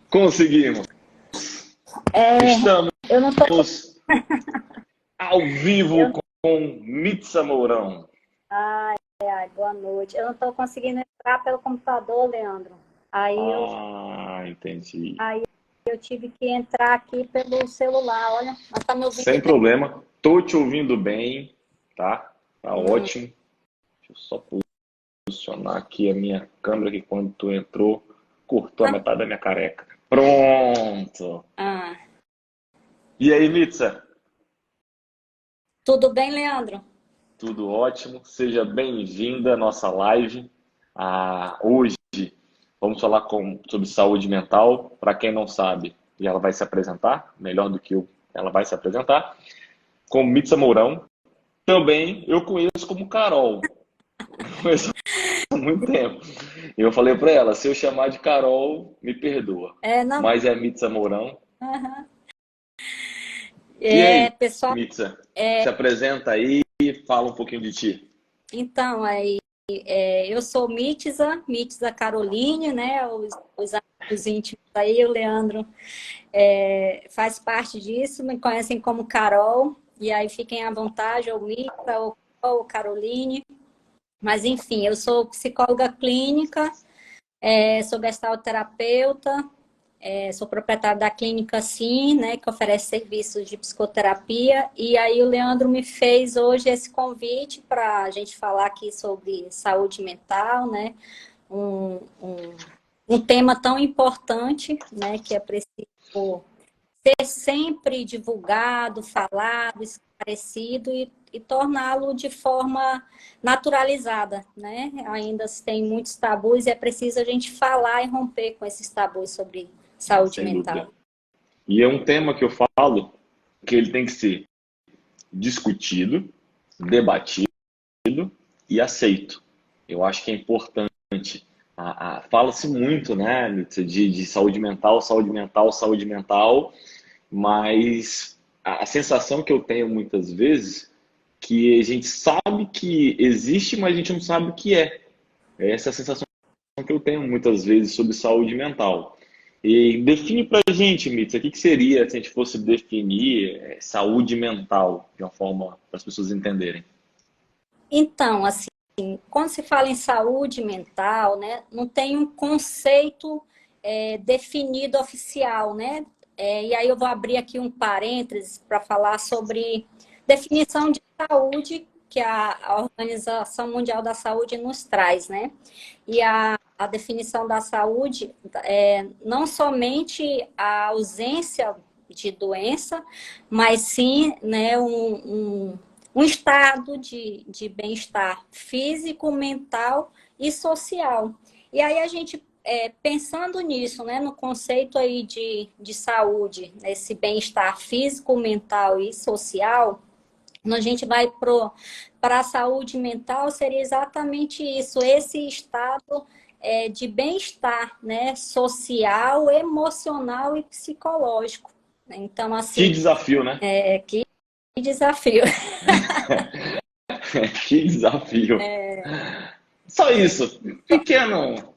Conseguimos. Estamos Eu não tô, ao vivo eu, com Mitsa Mourão. boa noite. Eu não estou conseguindo entrar pelo computador, Leandro. Aí eu, Ah, entendi. aí eu tive que entrar aqui pelo celular. Olha, mas tá me ouvindo Sem bem? problema. Tô te ouvindo bem, tá? Tá ótimo. Deixa eu só posicionar aqui a minha câmera que quando tu entrou, cortou a Ah, metade da minha careca. Pronto. ah. E aí, Mitsa? Tudo bem, Leandro? Tudo ótimo. Seja bem-vinda à nossa live. Hoje vamos falar sobre saúde mental. Para quem não sabe, e ela vai se apresentar, melhor do que eu, ela vai se apresentar, como Mitsa Mourão. Também eu conheço como Carol. Conheço há muito tempo. E eu falei para ela, se eu chamar de Carol, me perdoa. Não. Mas é Mitsa Mourão. Aham. E aí, Pessoal, Mitsa, se apresenta aí e fala um pouquinho de ti. então, eu sou Mitza Caroline, né? Os amigos íntimos aí, o Leandro faz parte disso, me conhecem como Carol, e aí fiquem à vontade, ou Mitza, ou Caroline. Mas, enfim, eu sou psicóloga clínica, sou gestalterapeuta, sou proprietária da Clínica Sim, né, que oferece serviços de psicoterapia. E aí o Leandro me fez hoje esse convite para a gente falar aqui sobre saúde mental, né? Um, um, um tema tão importante, né, que é preciso ser sempre divulgado, falado, esclarecido e torná-lo de forma naturalizada, né? Ainda se tem muitos tabus e é preciso a gente falar e romper com esses tabus sobre saúde Sem dúvida. mental. E é um tema que eu falo que ele tem que ser discutido, debatido e aceito. Eu acho que é importante. Fala-se muito, né, de saúde mental, saúde mental, saúde mental, mas a sensação que eu tenho muitas vezes que a gente sabe que existe, mas a gente não sabe o que é. Essa é a sensação que eu tenho muitas vezes sobre saúde mental. E define pra gente, Mitsa, o que seria se a gente fosse definir saúde mental de uma forma para as pessoas entenderem? Então, assim, quando se fala em saúde mental, né, não tem um conceito definido oficial, né? E aí eu vou abrir aqui um parênteses para falar sobre definição de saúde que a Organização Mundial da Saúde nos traz, né? E a definição da saúde é não somente a ausência de doença, mas sim, né, um estado de bem-estar físico, mental e social. E aí a gente, pensando nisso, né, no conceito aí de saúde, esse bem-estar físico, mental e social, quando a gente vai para a saúde mental, seria exatamente isso, esse estado de bem-estar, né, social, emocional e psicológico. Então, Que assim, desafio, né? que desafio. Que desafio. Só isso. Pequeno.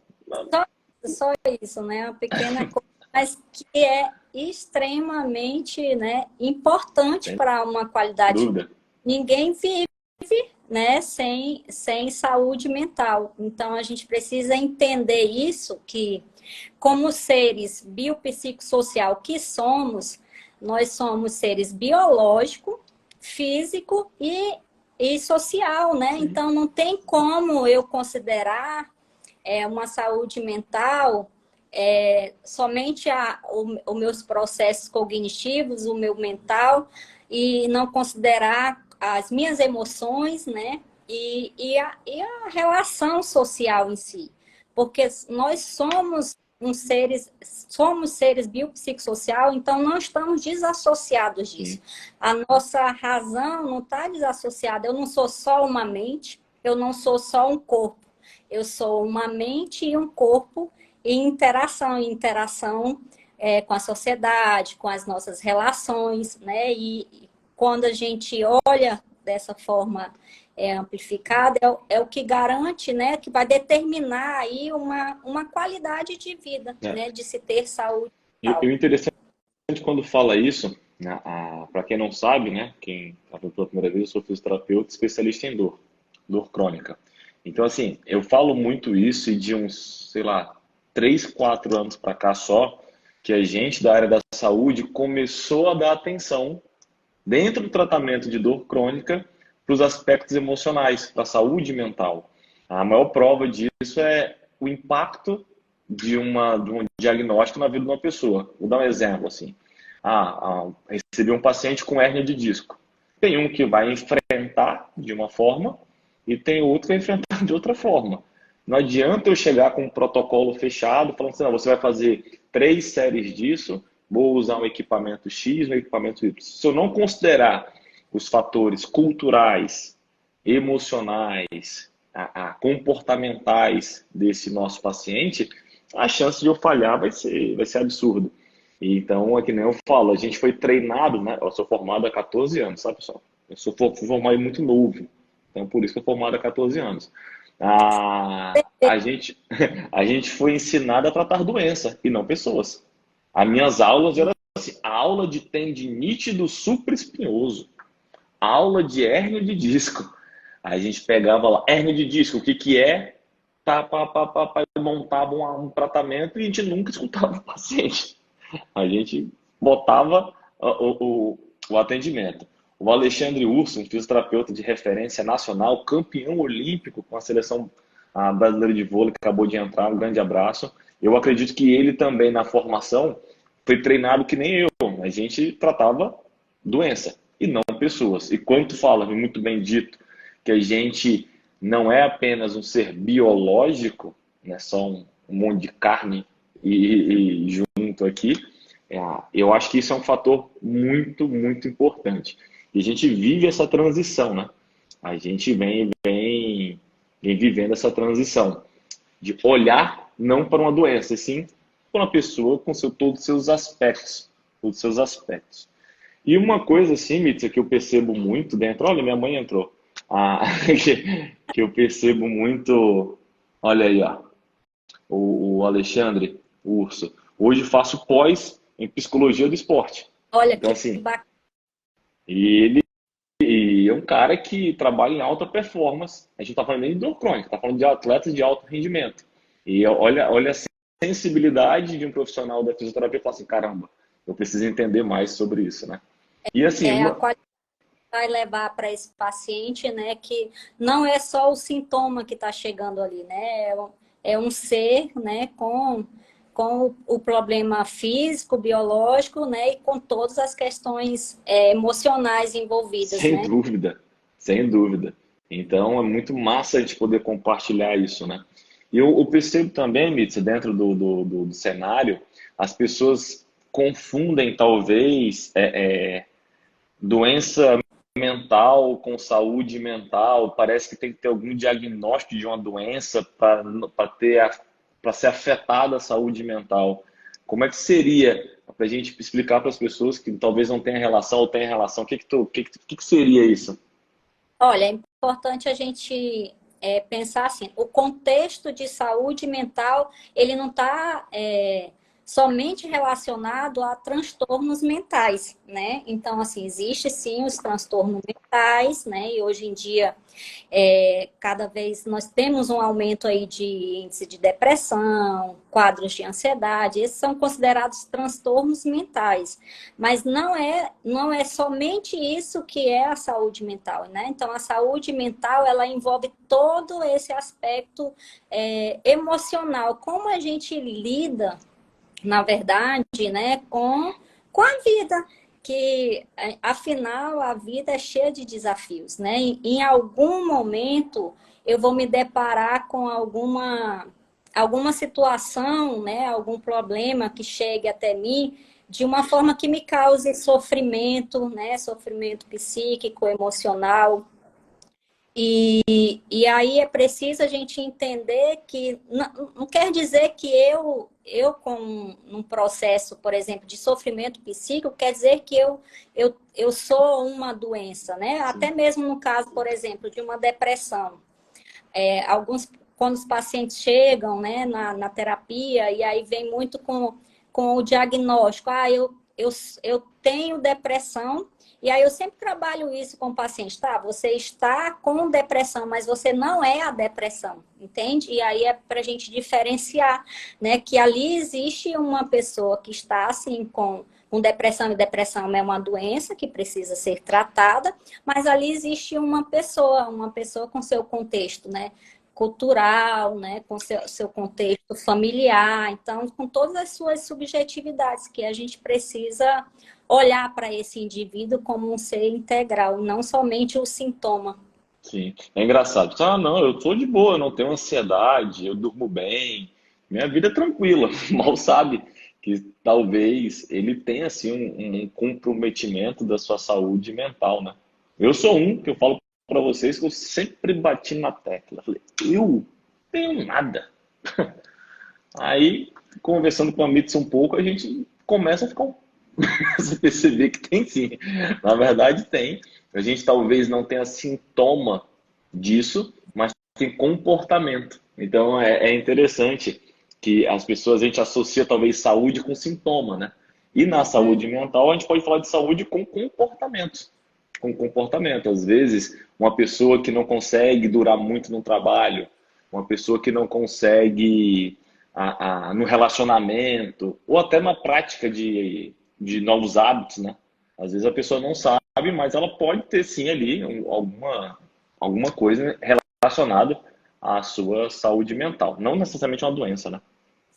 Só isso, né? Uma pequena coisa, mas que é extremamente, né, importante Sem para uma qualidade de vida. dúvida. Ninguém vive, né, sem saúde mental. Então, a gente precisa entender isso, que como seres biopsicossocial que somos, nós somos seres biológico, físico e social, né? Sim. Então, não tem como eu considerar uma saúde mental somente os meus processos cognitivos, o meu mental, e não considerar as minhas emoções, né? E a relação social em si. Porque nós somos seres biopsicossocial, então não estamos desassociados disso. Sim. A nossa razão não está desassociada. Eu não sou só uma mente, eu não sou só um corpo. Eu sou uma mente e um corpo em interação com a sociedade, com as nossas relações, né? E quando a gente olha dessa forma amplificada, é o que garante, né? Que vai determinar aí uma qualidade de vida, É. né? De se ter saúde E o interessante quando fala isso, né, para quem não sabe, né, quem está pela primeira vez, eu sou fisioterapeuta especialista em dor crônica. Então, assim, eu falo muito isso e de uns, sei lá, 3, 4 anos para cá só, que a gente da área da saúde começou a dar atenção dentro do tratamento de dor crônica para os aspectos emocionais, para a saúde mental. A maior prova disso é o impacto de um diagnóstico na vida de uma pessoa. Vou dar um exemplo assim. Recebi um paciente com hérnia de disco. Tem um que vai enfrentar de uma forma e tem outro que vai enfrentar de outra forma. Não adianta eu chegar com um protocolo fechado, falando assim, não, você vai fazer 3 séries disso, vou usar um equipamento X, um equipamento Y. Se eu não considerar os fatores culturais, emocionais, comportamentais desse nosso paciente, a chance de eu falhar vai ser absurda. Então, é que nem eu falo, a gente foi treinado, né? Eu sou formado há 14 anos, sabe, pessoal? Fui formado muito novo, então por isso que eu sou formado há 14 anos. A gente, a gente foi ensinado a tratar doença e não pessoas. As minhas aulas eram assim, aula de tendinite do supraespinhoso, aula de hérnia de disco. Aí a gente pegava lá, hérnia de disco, o que que é? Montava um tratamento e a gente nunca escutava o paciente. A gente botava o atendimento. O Alexandre Urso, um fisioterapeuta de referência nacional, campeão olímpico com a seleção brasileira de vôlei, que acabou de entrar, um grande abraço. Eu acredito que ele também, na formação, foi treinado que nem eu. A gente tratava doença e não pessoas. E quando tu fala, muito bem dito, que a gente não é apenas um ser biológico, né, só um monte de carne e junto aqui, eu acho que isso é um fator muito, muito importante. E a gente vive essa transição, né? A gente vem vivendo essa transição de olhar não para uma doença, e sim para uma pessoa com todos os seus aspectos, todos os seus aspectos. E uma coisa assim, Mitza, que eu percebo muito dentro, olha, minha mãe entrou, que eu percebo muito, olha aí, ó, o Alexandre Urso. Hoje faço pós em psicologia do esporte. Olha Então, que assim, bacana. ele é um cara que trabalha em alta performance. A gente está falando nem de dor crônica, está falando de atletas de alto rendimento. E olha a sensibilidade de um profissional da fisioterapia e fala assim, caramba, eu preciso entender mais sobre isso, né? E assim, A qualidade vai levar para esse paciente, né, que não é só o sintoma que está chegando ali, né? É um ser, né, com o problema físico, biológico, né, e com todas as questões emocionais envolvidas, sem né? dúvida, sem dúvida. Então é muito massa a gente poder compartilhar isso, né? E eu percebo também, Mitz, dentro do cenário, as pessoas confundem talvez doença mental com saúde mental. Parece que tem que ter algum diagnóstico de uma doença para ser afetada a saúde mental. Como é que seria para a gente explicar para as pessoas que talvez não tenham relação ou tenham relação? O que seria isso? Olha, é importante a gente pensar assim, o contexto de saúde mental, ele não está somente relacionado a transtornos mentais, né? Então, assim, existe sim os transtornos mentais, né? E hoje em dia, cada vez nós temos um aumento aí de índice de depressão, quadros de ansiedade, esses são considerados transtornos mentais. Mas não é somente isso que é a saúde mental, né? Então, a saúde mental, ela envolve todo esse aspecto emocional. Como a gente lida, na verdade, né, com a vida, que, afinal, a vida é cheia de desafios, né? Em algum momento, eu vou me deparar com alguma situação, né, algum problema que chegue até mim de uma forma que me cause sofrimento, né, sofrimento psíquico, emocional. E aí é preciso a gente entender que não quer dizer que eu com um processo, por exemplo, de sofrimento psíquico, quer dizer que eu sou uma doença, né? Até Sim. mesmo no caso, por exemplo, de uma depressão. Quando os pacientes chegam, né, na terapia, e aí vem muito com o diagnóstico. Eu tenho depressão, e aí eu sempre trabalho isso com o paciente, tá? Você está com depressão, mas você não é a depressão, entende? E aí é para a gente diferenciar, né? Que ali existe uma pessoa que está assim com depressão, e depressão é uma doença que precisa ser tratada, mas ali existe uma pessoa com seu contexto, né? Cultural, né? Com seu contexto familiar, então com todas as suas subjetividades que a gente precisa olhar para esse indivíduo como um ser integral, não somente o sintoma. Sim, é engraçado. Ah, não, eu tô de boa, eu não tenho ansiedade, eu durmo bem, minha vida é tranquila. Mal sabe que talvez ele tenha assim um comprometimento da sua saúde mental, né? Eu sou um que eu falo para vocês que eu sempre bati na tecla. Falei, eu tenho nada. Aí, conversando com a Mitsu um pouco, a gente começa a ficar você perceber que tem sim. Na verdade, tem. A gente talvez não tenha sintoma disso, mas tem comportamento. Então, é interessante que as pessoas, a gente associa talvez saúde com sintoma, né? E na saúde mental, a gente pode falar de saúde com comportamento. Com comportamento. Às vezes, uma pessoa que não consegue durar muito no trabalho, uma pessoa que não consegue no relacionamento, ou até na prática de novos hábitos, né? Às vezes a pessoa não sabe, mas ela pode ter sim ali alguma coisa relacionada à sua saúde mental. Não necessariamente uma doença, né?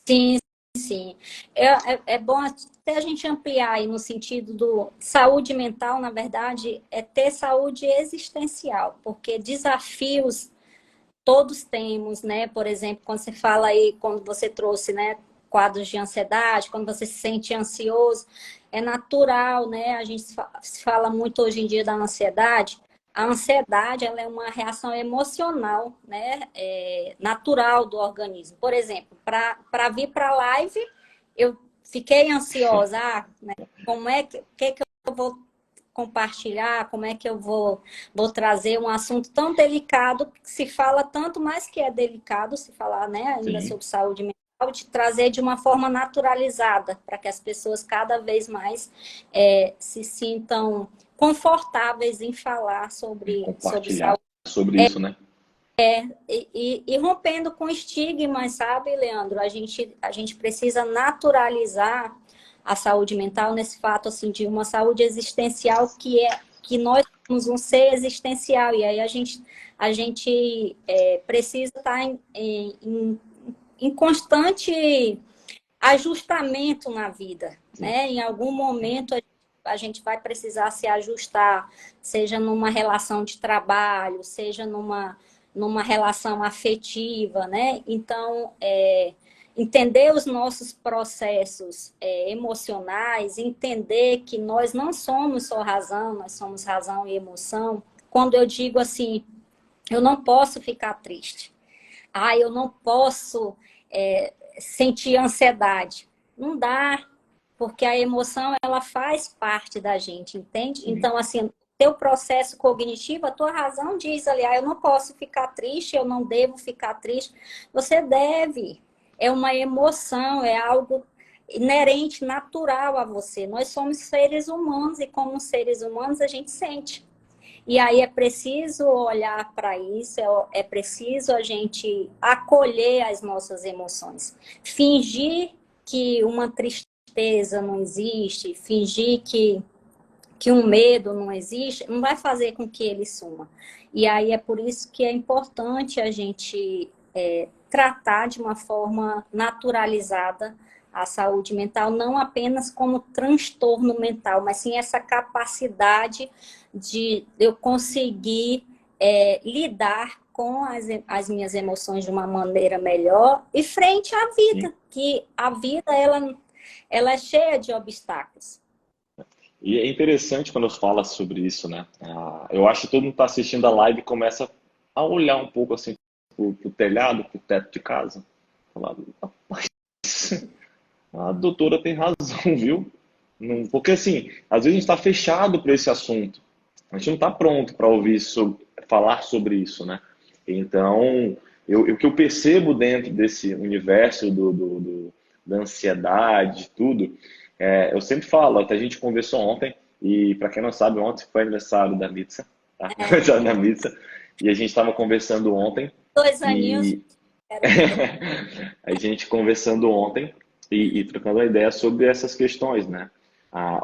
Sim, sim. É bom até a gente ampliar aí no sentido do saúde mental, na verdade, é ter saúde existencial, porque desafios todos temos, né? Por exemplo, quando você fala aí, quando você trouxe, né, quadros de ansiedade, quando você se sente ansioso, é natural, né? A gente se fala muito hoje em dia da ansiedade. A ansiedade, ela é uma reação emocional, né? Natural do organismo. Por exemplo, para vir para a live, eu fiquei ansiosa, né? Como é que eu vou compartilhar, como é que eu vou trazer um assunto tão delicado, que se fala tanto, mais que é delicado se falar, né, ainda Sim, sobre saúde mental, de trazer de uma forma naturalizada, para que as pessoas cada vez mais se sintam confortáveis em falar sobre compartilhar saúde. sobre isso, né? E rompendo com estigmas, sabe, Leandro? A gente precisa naturalizar a saúde mental nesse fato assim de uma saúde existencial que nós somos um ser existencial e aí a gente precisa estar em constante ajustamento na vida, Sim, né? Em algum momento a gente vai precisar se ajustar, seja numa relação de trabalho, seja numa relação afetiva, né? Então, entender os nossos processos emocionais, entender que nós não somos só razão, nós somos razão e emoção. Quando eu digo assim, eu não posso ficar triste. Eu não posso sentir ansiedade. Não dá, porque a emoção, ela faz parte da gente, entende? sim, Então, assim, teu processo cognitivo, a tua razão diz ali, eu não posso ficar triste, eu não devo ficar triste. Você deve. É uma emoção, é algo inerente, natural a você. Nós somos seres humanos e como seres humanos a gente sente. E aí é preciso olhar para isso, é preciso a gente acolher as nossas emoções. Fingir que uma tristeza não existe, fingir que um medo não existe, não vai fazer com que ele suma. E aí é por isso que é importante a gente tratar de uma forma naturalizada a saúde mental, não apenas como transtorno mental, mas sim essa capacidade de eu conseguir lidar com as minhas emoções de uma maneira melhor e frente à sim. vida, que a vida ela é cheia de obstáculos. E é interessante quando fala sobre isso, né? Eu acho que todo mundo está assistindo a live e começa a olhar um pouco assim pro telhado, pro teto de casa. Falar, rapaz, a doutora tem razão, viu? Porque assim, às vezes a gente está fechado para esse assunto. A gente não está pronto para ouvir falar sobre isso, né? Então, o que eu percebo dentro desse universo da ansiedade, tudo. Eu sempre falo, até a gente conversou ontem, e para quem não sabe, ontem foi aniversário da Mitsa, tá? Aniversário da Mitsa, e a gente estava conversando ontem, 2 aninhos. e a gente conversando ontem e trocando uma ideia sobre essas questões, né?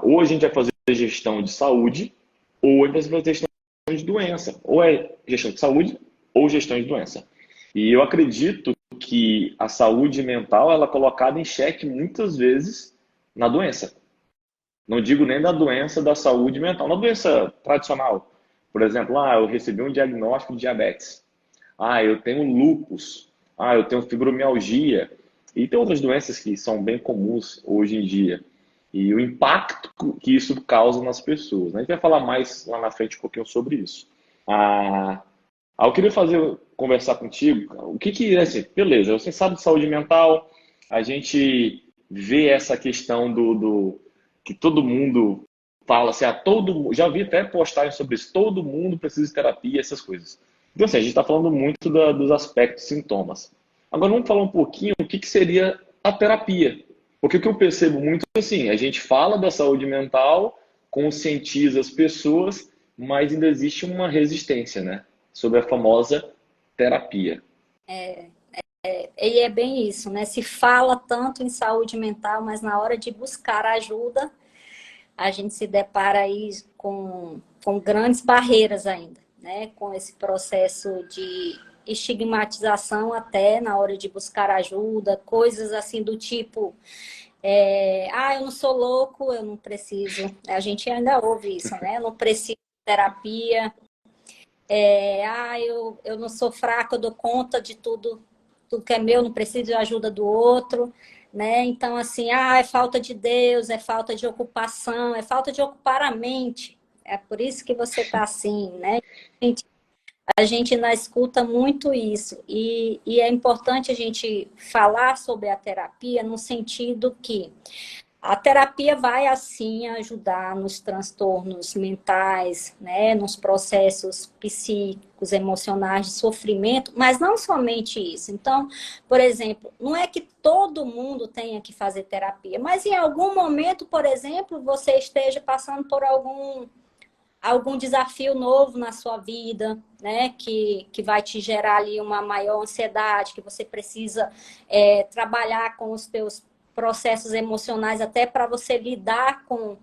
Ou a gente vai fazer gestão de saúde, ou a gente vai fazer gestão de doença. Ou é gestão de saúde, ou gestão de doença. E eu acredito que a saúde mental ela é colocada em xeque muitas vezes na doença. Não digo nem da doença da saúde mental, na doença tradicional. Por exemplo, eu recebi um diagnóstico de diabetes. Eu tenho lúpus. Eu tenho fibromialgia. E tem outras doenças que são bem comuns hoje em dia. E o impacto que isso causa nas pessoas, né? A gente vai falar mais lá na frente um pouquinho sobre isso. Eu queria conversar contigo, o que assim, beleza, você sabe de saúde mental, a gente vê essa questão que todo mundo fala assim, já vi até postagens sobre isso, todo mundo precisa de terapia, essas coisas. Então assim, a gente está falando muito dos aspectos sintomas. Agora vamos falar um pouquinho o que seria a terapia. Porque o que eu percebo muito é assim, a gente fala da saúde mental, conscientiza as pessoas, mas ainda existe uma resistência, né? Sobre a famosa terapia. E é bem isso, né? Se fala tanto em saúde mental, mas na hora de buscar ajuda, a gente se depara aí com grandes barreiras ainda, né? Com esse processo de estigmatização até na hora de buscar ajuda, coisas assim do tipo, eu não sou louco, eu não preciso. A gente ainda ouve isso, né? Eu não preciso de terapia. Eu não sou fraca, eu dou conta de tudo que é meu, não preciso de ajuda do outro, né? Então, assim, é falta de Deus, é falta de ocupação, é falta de ocupar a mente. É por isso que você está assim, né? A gente ainda escuta muito isso. E é importante a gente falar sobre a terapia no sentido que a terapia vai, assim, ajudar nos transtornos mentais, né, nos processos psíquicos, emocionais de sofrimento, mas não somente isso. Então, por exemplo, não é que todo mundo tenha que fazer terapia, mas em algum momento, por exemplo, você esteja passando por algum desafio novo na sua vida, né, que vai te gerar ali uma maior ansiedade, que você precisa trabalhar com os teus processos emocionais até para você lidar com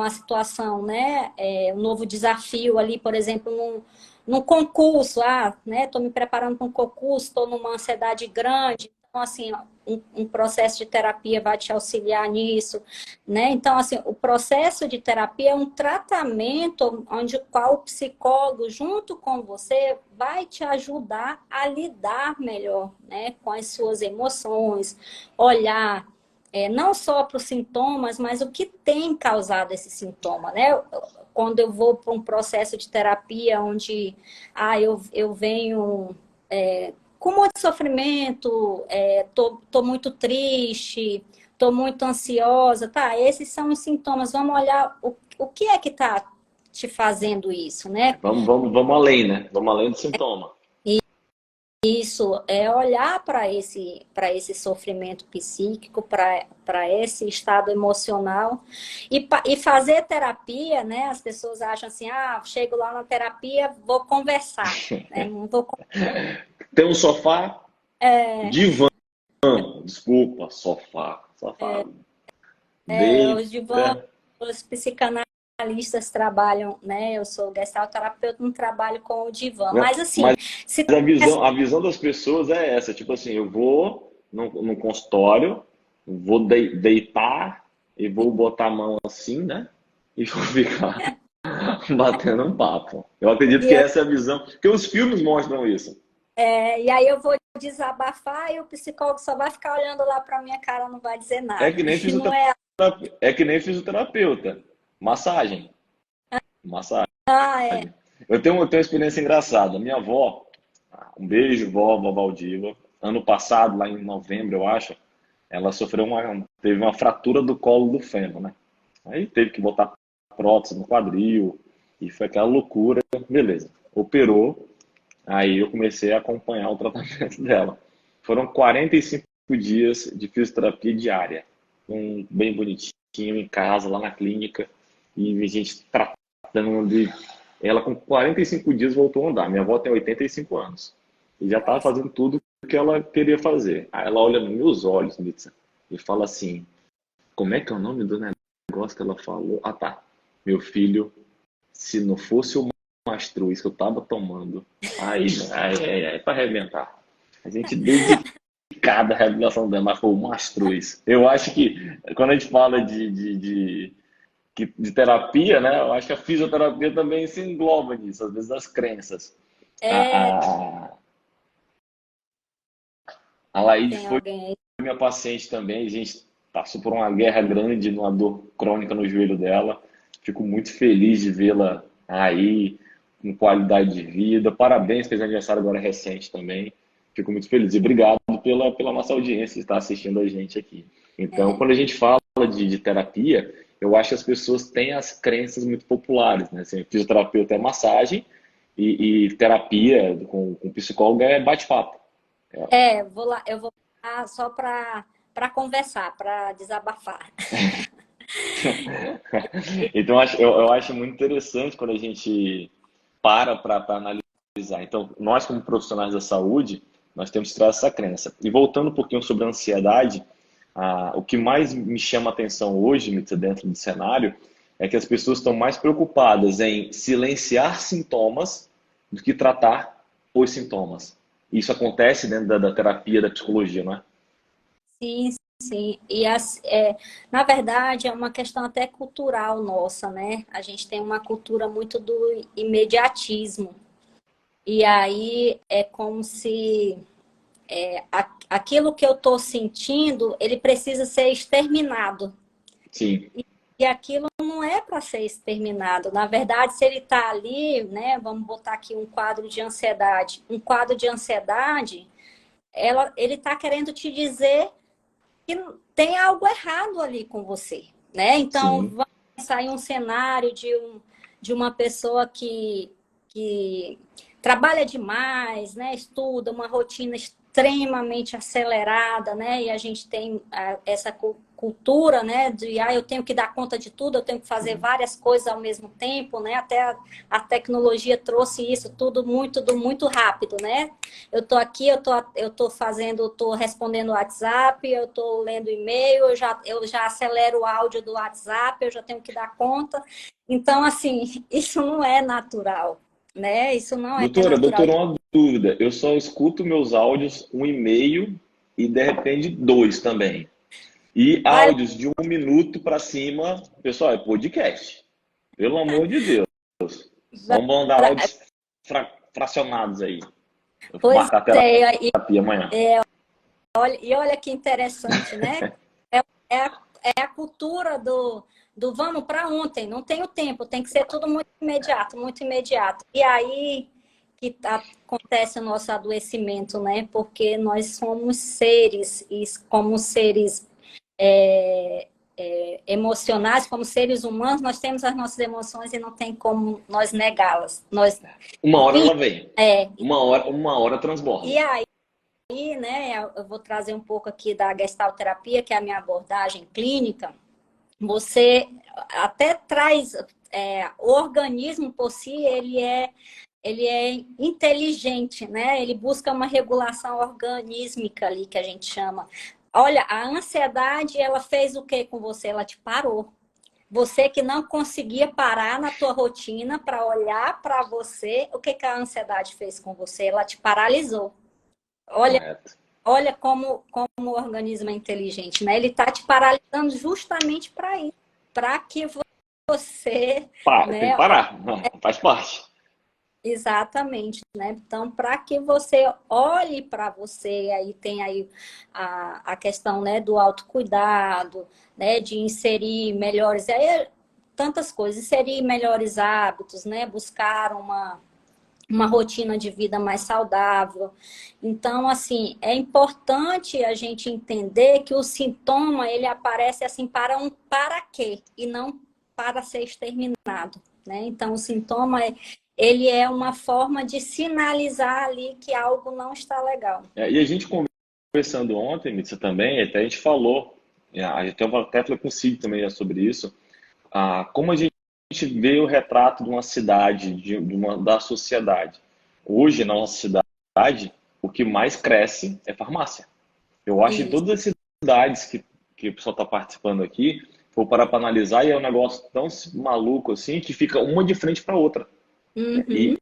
a situação, né? Um novo desafio ali, por exemplo, num concurso, né? Estou me preparando para um concurso, estou numa ansiedade grande. Então, assim, um processo de terapia vai te auxiliar nisso, né? Então, assim, o processo de terapia é um tratamento onde o qual o psicólogo, junto com você, vai te ajudar a lidar melhor, né? Com as suas emoções, olhar não só para os sintomas, mas o que tem causado esse sintoma, né? Quando eu vou para um processo de terapia onde eu venho com muito sofrimento, tô muito triste, tô muito ansiosa, tá? Esses são os sintomas. Vamos olhar o que é que está te fazendo isso, né? Vamos além, né? Vamos além do sintoma. Isso é olhar para esse sofrimento psíquico, para esse estado emocional e fazer terapia, né? As pessoas acham assim, chego lá na terapia, vou conversar, né? Não vou... Tem um sofá, divã, desculpa, sofá. Os divãs, Deita. os psicanalistas trabalham, né? Eu sou gestalterapeuta, não trabalho com o divã, mas assim, Mas a visão das pessoas é essa, tipo assim, eu vou no consultório, vou deitar e vou botar a mão assim, né? E vou ficar batendo um papo. Eu acredito que essa é a visão, porque os filmes mostram isso. E aí eu vou desabafar e o psicólogo só vai ficar olhando lá para minha cara, não vai dizer É nada. que nem Não é... é que nem fisioterapeuta. Massagem. Massagem. É. Eu tenho uma experiência engraçada. Minha avó, um beijo, vó Valdiva. Ano passado, lá em novembro, eu acho, ela teve uma fratura do colo do fêmur, né? Aí teve que botar prótese no quadril e foi aquela loucura. Beleza, operou. Aí eu comecei a acompanhar o tratamento dela. Foram 45 dias de fisioterapia diária, bem bonitinho, em casa, lá na clínica, e a gente tratando de... Ela com 45 dias voltou a andar. Minha avó tem 85 anos. E já estava fazendo tudo o que ela queria fazer. Aí ela olha nos meus olhos, Mitsa, e fala assim, como é que é o nome do negócio que ela falou? Ah, tá. Meu filho, se não fosse o Mastruz que eu estava tomando, aí para arrebentar. A gente dedicada à reabilitação dela, mas foi o Mastruz. Eu acho que quando a gente fala de terapia, né? Eu acho que a fisioterapia também se engloba nisso, às vezes as crenças. É, A, a, a Laíde tem foi alguém aí. minha paciente também, a gente passou por uma guerra grande, uma dor crônica no joelho dela. Fico muito feliz de vê-la aí, com qualidade de vida. Parabéns, fez aniversário agora recente também. Fico muito feliz. E obrigado pela nossa audiência que está assistindo a gente aqui. Então, É, quando a gente fala de terapia, eu acho que as pessoas têm as crenças muito populares, né? Assim, fisioterapeuta é massagem e terapia com psicólogo é bate-papo. vou lá, eu vou lá só para conversar, para desabafar. Então, eu acho muito interessante quando a gente para analisar. Então, nós, como profissionais da saúde, nós temos que trazer essa crença. E voltando um pouquinho sobre a ansiedade, o que mais me chama a atenção hoje, Mitza, dentro do cenário, é que as pessoas estão mais preocupadas em silenciar sintomas do que tratar os sintomas. Isso acontece dentro da terapia, da psicologia, não é? Sim, sim. Na verdade, é uma questão até cultural nossa, né? A gente tem uma cultura muito do imediatismo. E aí é como se aquilo que eu estou sentindo, ele precisa ser exterminado. Sim, E aquilo não é para ser exterminado. Na verdade, se ele está ali, né? Vamos botar aqui um quadro de ansiedade. Um quadro de ansiedade, ele está querendo te dizer que tem algo errado ali com você, né? Então, sim. vamos pensar em um cenário de uma pessoa que trabalha demais, né? Estuda, uma rotina extremamente acelerada, né? E a gente tem essa cultura, né? De eu tenho que dar conta de tudo, eu tenho que fazer várias coisas ao mesmo tempo, né? Até a tecnologia trouxe isso tudo muito rápido, né? Eu tô aqui, eu tô fazendo, eu tô respondendo o WhatsApp, eu tô lendo e-mail, eu já acelero o áudio do WhatsApp, eu já tenho que dar conta. Então, assim, isso não é natural, né? Isso não é natural. Doutora, uma dúvida. Eu só escuto meus áudios um e-mail e de repente dois também. E Vai áudios de 1 minuto para cima, pessoal, é podcast. Pelo amor de Deus. lá, Vamos mandar áudios fracionados aí. Eu vou pois marcar a é, terapia amanhã. olha que interessante, né? É a cultura do vamos para ontem, não tenho tempo, tem que ser tudo muito imediato, muito imediato. E aí que acontece o nosso adoecimento, né? Porque nós somos seres, e como seres emocionais, como seres humanos, nós temos as nossas emoções e não tem como nós negá-las. Nós, Uma hora e, ela vem. é, Uma hora e transborda. aí, né, eu vou trazer um pouco aqui da gestalterapia, que é a minha abordagem clínica. Você até traz o organismo por si, ele é inteligente, né? Ele busca uma regulação organísmica ali que a gente chama. Olha, a ansiedade, ela fez o que com você? Ela te parou. Você que não conseguia parar na tua rotina para olhar para você, o que que a ansiedade fez com você? Ela te paralisou. Olha, Correto. olha como o organismo é inteligente, né? Ele está te paralisando justamente para isso, para que você, Tem que né? parar. Faz parte. Exatamente, né? Então, para que você olhe para você, aí tem aí a questão, né, do autocuidado, né, de inserir melhores, aí tantas coisas, inserir melhores hábitos, né, buscar uma rotina de vida mais saudável. Então, assim, é importante a gente entender que o sintoma, ele aparece assim para um para quê e não para ser exterminado, né? Então, o sintoma, ele é uma forma de sinalizar ali que algo não está legal. E a gente conversando ontem, Mitsa, também, até a gente falou, a gente até falou com o Cid também sobre isso, como a gente vê o retrato de uma cidade, da sociedade. Hoje, na nossa cidade, o que mais cresce é farmácia. Eu acho que Isso. todas as cidades que o pessoal está participando aqui, for parar para analisar, e é um negócio tão maluco assim, que fica uma de frente para outra. Uhum.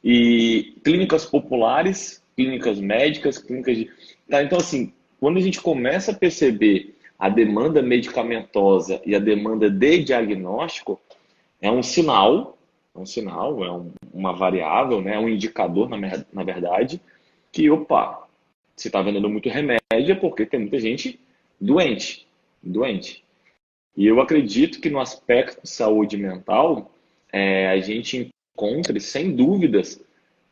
E clínicas populares, clínicas médicas, clínicas de... Tá, então, assim, quando a gente começa a perceber a demanda medicamentosa e a demanda de diagnóstico, é um sinal, uma variável, né, um indicador, na verdade, que, opa, se está vendendo muito remédio é porque tem muita gente doente, doente. E eu acredito que no aspecto de saúde mental, a gente encontre, sem dúvidas,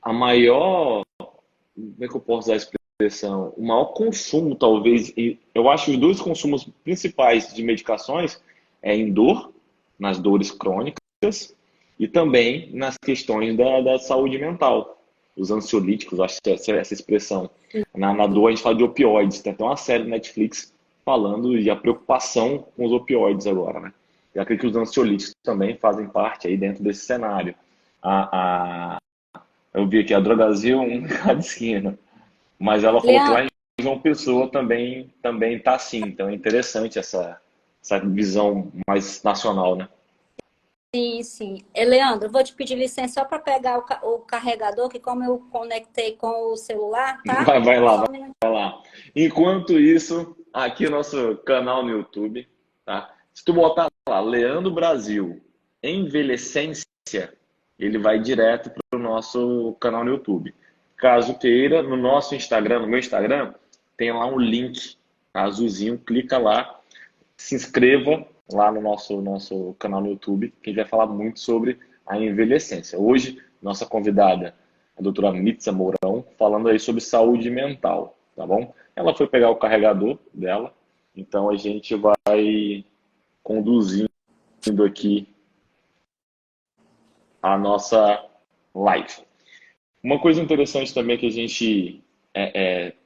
a maior, como é que eu posso usar a expressão? O maior consumo, talvez, e eu acho que os dois consumos principais de medicações é em dor, nas dores crônicas, e também nas questões da saúde mental. Os ansiolíticos, acho que essa expressão. Na dor a gente fala de opioides, tem até uma série do Netflix falando de a preocupação com os opioides agora, né? Eu acredito que os ansiolíticos também fazem parte aí dentro desse cenário. Eu vi aqui a Drogazil, um em cada esquina. Mas ela falou que lá Leandro, em João Pessoa também tá assim. Então é interessante essa visão mais nacional, né? sim, sim. Leandro, vou te pedir licença só para pegar o carregador, que como eu conectei com o celular, tá? Vai lá, Só um minuto. vai lá. Enquanto isso, aqui no nosso canal no YouTube, tá? Se tu botar lá, Leandro Brasil, Envelhecência, ele vai direto para o nosso canal no YouTube. Caso queira, no nosso Instagram, no meu Instagram, tem lá um link azulzinho, clica lá, se inscreva lá no nosso canal no YouTube, que a gente vai falar muito sobre a envelhecência. Hoje, nossa convidada, a doutora Mitza Mourão, falando aí sobre saúde mental, tá bom? Ela foi pegar o carregador dela, então a gente vai conduzindo aqui a nossa live. Uma coisa interessante também que a gente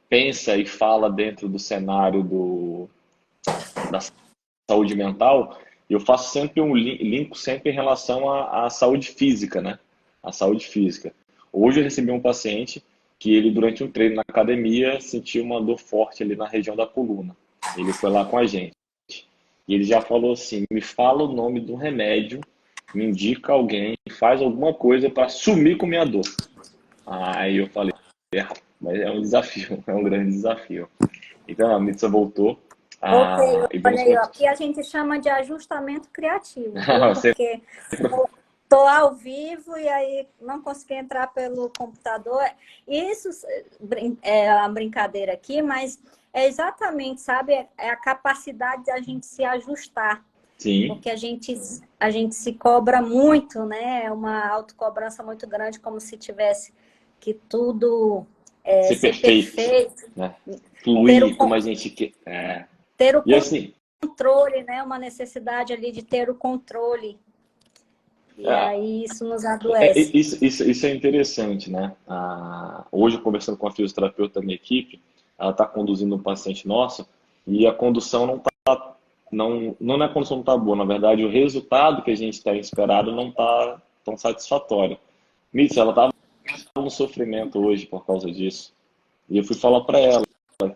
pensa e fala dentro do cenário da saúde mental, eu faço sempre um link sempre em relação à saúde física, né? A saúde física. Hoje eu recebi um paciente que ele, durante um treino na academia, sentiu uma dor forte ali na região da coluna. Ele foi lá com a gente. E ele já falou assim, me fala o nome do remédio, me indica alguém, faz alguma coisa para sumir com minha dor. Aí eu falei, mas é um desafio, é um grande desafio. Então a Mitsa voltou. Ok, E olha vamos aí, ó, aqui a gente chama de ajustamento criativo, viu? Você- Porque estou ao vivo e aí não consegui entrar pelo computador. Isso é uma brincadeira aqui, mas é exatamente, sabe, é a capacidade de a gente se ajustar. Sim, Porque a gente se cobra muito, né? É uma autocobrança muito grande, como se tivesse que tudo ser ser perfeito, perfeito, né? ter o, Fluir como a gente quer. ter o E assim, controle, né? Uma necessidade ali de ter o controle. E é, aí isso nos adoece. isso é interessante, né? Hoje, conversando com a fisioterapeuta da minha equipe, ela está conduzindo um paciente nosso e a condução não está. Não é a condução não está boa, na verdade, o resultado que a gente tem esperado não está tão satisfatório. Mitz, ela estava no sofrimento hoje por causa disso. E eu fui falar para ela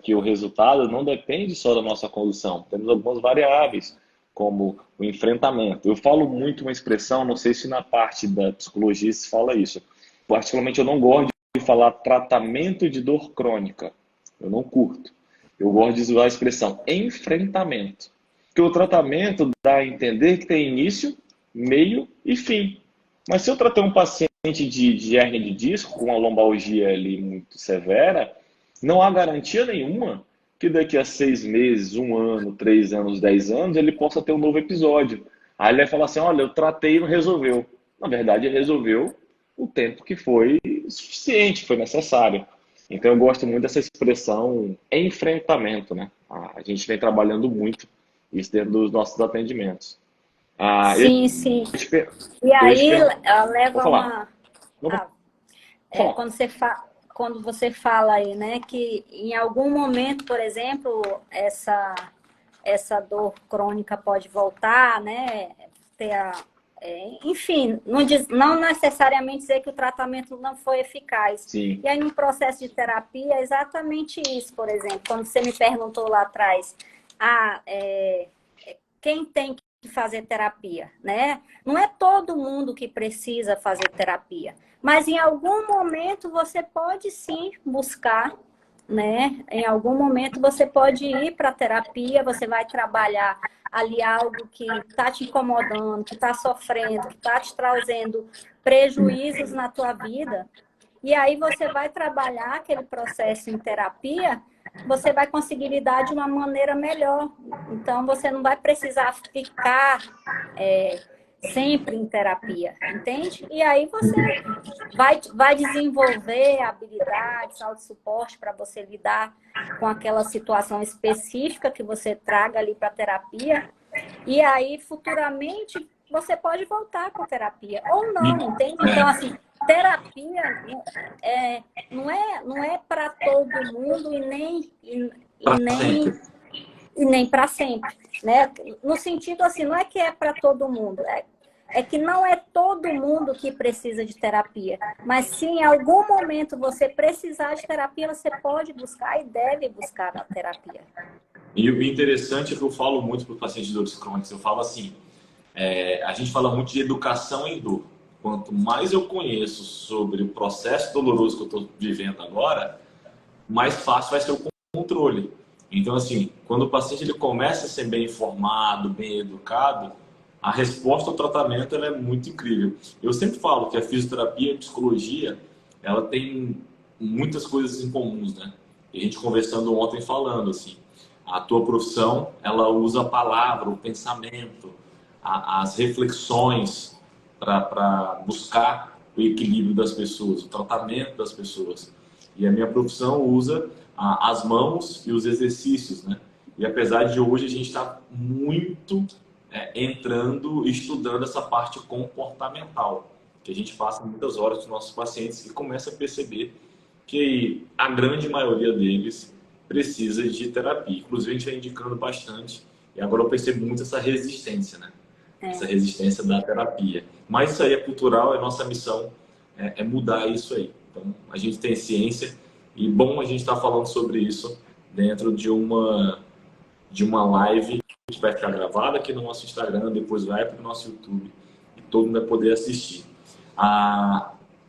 que o resultado não depende só da nossa condução. Temos algumas variáveis, como o enfrentamento. Eu falo muito uma expressão, não sei se na parte da psicologia se fala isso. Particularmente, eu não gosto de falar tratamento de dor crônica. Eu não curto. Eu gosto de usar a expressão enfrentamento. Porque o tratamento dá a entender que tem início, meio e fim. Mas se eu tratar um paciente de hérnia de disco, com uma lombalgia ali muito severa, não há garantia nenhuma que daqui a 6 meses, 1 ano, 3 anos, 10 anos, ele possa ter um novo episódio. Aí ele vai falar assim, olha, eu tratei e não resolveu. Na verdade, ele resolveu o tempo que foi suficiente, foi necessário. Então, eu gosto muito dessa expressão enfrentamento, né? A gente vem trabalhando muito isso dentro dos nossos atendimentos. Eu Sim, sim. ia te, per- E eu ia te aí perguntar. Vou leva falar. uma. Não vou ah, falar. quando quando você fala aí, né, que em algum momento, por exemplo, essa dor crônica pode voltar, né, ter enfim, não necessariamente dizer que o tratamento não foi eficaz. Sim. E aí, no processo de terapia, é exatamente isso, por exemplo, quando você me perguntou lá atrás, quem tem que fazer terapia, né? Não é todo mundo que precisa fazer terapia, mas em algum momento você pode sim buscar, né? Em algum momento você pode ir para a terapia, você vai trabalhar ali algo que está te incomodando, que está sofrendo, que está te trazendo prejuízos na tua vida, e aí você vai trabalhar aquele processo em terapia, você vai conseguir lidar de uma maneira melhor. Então, você não vai precisar ficar sempre em terapia, entende? E aí você vai desenvolver habilidades, autossuporte para você lidar com aquela situação específica que você traga ali para a terapia. E aí, futuramente, você pode voltar com a terapia. Ou não, entende? Então, assim, terapia não é para todo mundo e nem para sempre, né? No sentido assim, não é que é para todo mundo, é que não é todo mundo que precisa de terapia, mas se em algum momento você precisar de terapia, você pode buscar e deve buscar a terapia. E o interessante é que eu falo muito para o paciente de dores crônicas, eu falo assim, a gente fala muito de educação em dor. Quanto mais eu conheço sobre o processo doloroso que eu estou vivendo agora, mais fácil vai ser o controle. Então, assim, quando o paciente ele começa a ser bem informado, bem educado, a resposta ao tratamento ela é muito incrível. Eu sempre falo que a fisioterapia e a psicologia, ela tem muitas coisas em comuns, né? E a gente conversando ontem falando, assim, a tua profissão, ela usa a palavra, o pensamento, as reflexões para buscar o equilíbrio das pessoas, o tratamento das pessoas. E a minha profissão usa as mãos e os exercícios, né? E apesar de hoje a gente estar muito entrando, estudando essa parte comportamental, que a gente passa muitas horas com os nossos pacientes e começa a perceber que a grande maioria deles precisa de terapia. Inclusive a gente vai indicando bastante e agora eu percebo muito essa resistência, né? Essa resistência da terapia. Mas isso aí é cultural, é nossa missão é mudar isso aí. Então, a gente tem ciência e bom a gente estar falando sobre isso dentro de uma live que vai ficar gravada aqui no nosso Instagram, depois vai para o nosso YouTube e todo mundo vai poder assistir.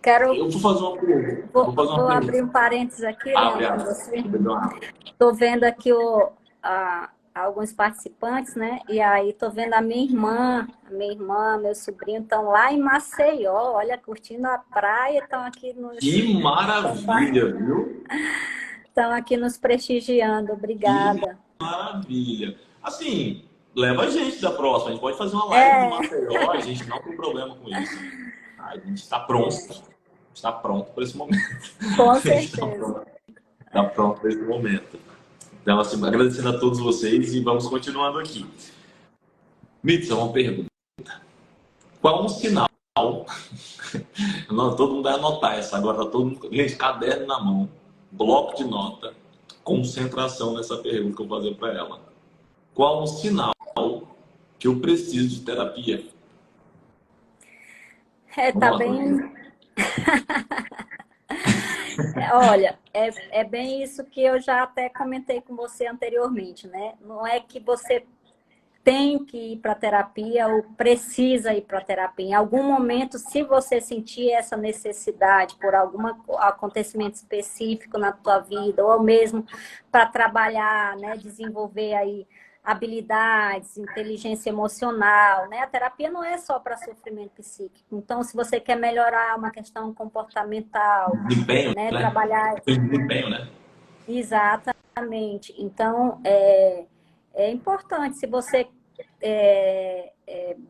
Eu vou fazer uma pergunta. Vou abrir um parênteses aqui, Leandro, você. Estou vendo aqui alguns participantes, né? E aí estou vendo a minha irmã, meu sobrinho estão lá em Maceió, olha, curtindo a praia, estão aqui nos... Que maravilha, viu? Estão aqui nos prestigiando, obrigada. Que maravilha. Assim, leva a gente da próxima, a gente pode fazer uma live no Maceió, a gente não tem problema com isso. A gente está pronto. Está pronto para esse momento. Com certeza. Está pronto para esse momento. Então, assim, agradecendo a todos vocês e vamos continuando aqui. Mitsa, uma pergunta. Qual um sinal? Não, todo mundo vai anotar essa agora, tá todo mundo. Gente, caderno na mão, bloco de nota, concentração nessa pergunta que eu vou fazer para ela. Qual um sinal que eu preciso de terapia? Tá bem. Olha, é bem isso que eu já até comentei com você anteriormente, né? Não é que você tem que ir para terapia ou precisa ir para terapia. Em algum momento, se você sentir essa necessidade por algum acontecimento específico na tua vida, ou mesmo para trabalhar, né, desenvolver aí habilidades, inteligência emocional, né? A terapia não é só para sofrimento psíquico. Então, se você quer melhorar uma questão comportamental, desempenho, né? Trabalhar... Desempenho, né? Exatamente. Então, é importante, se você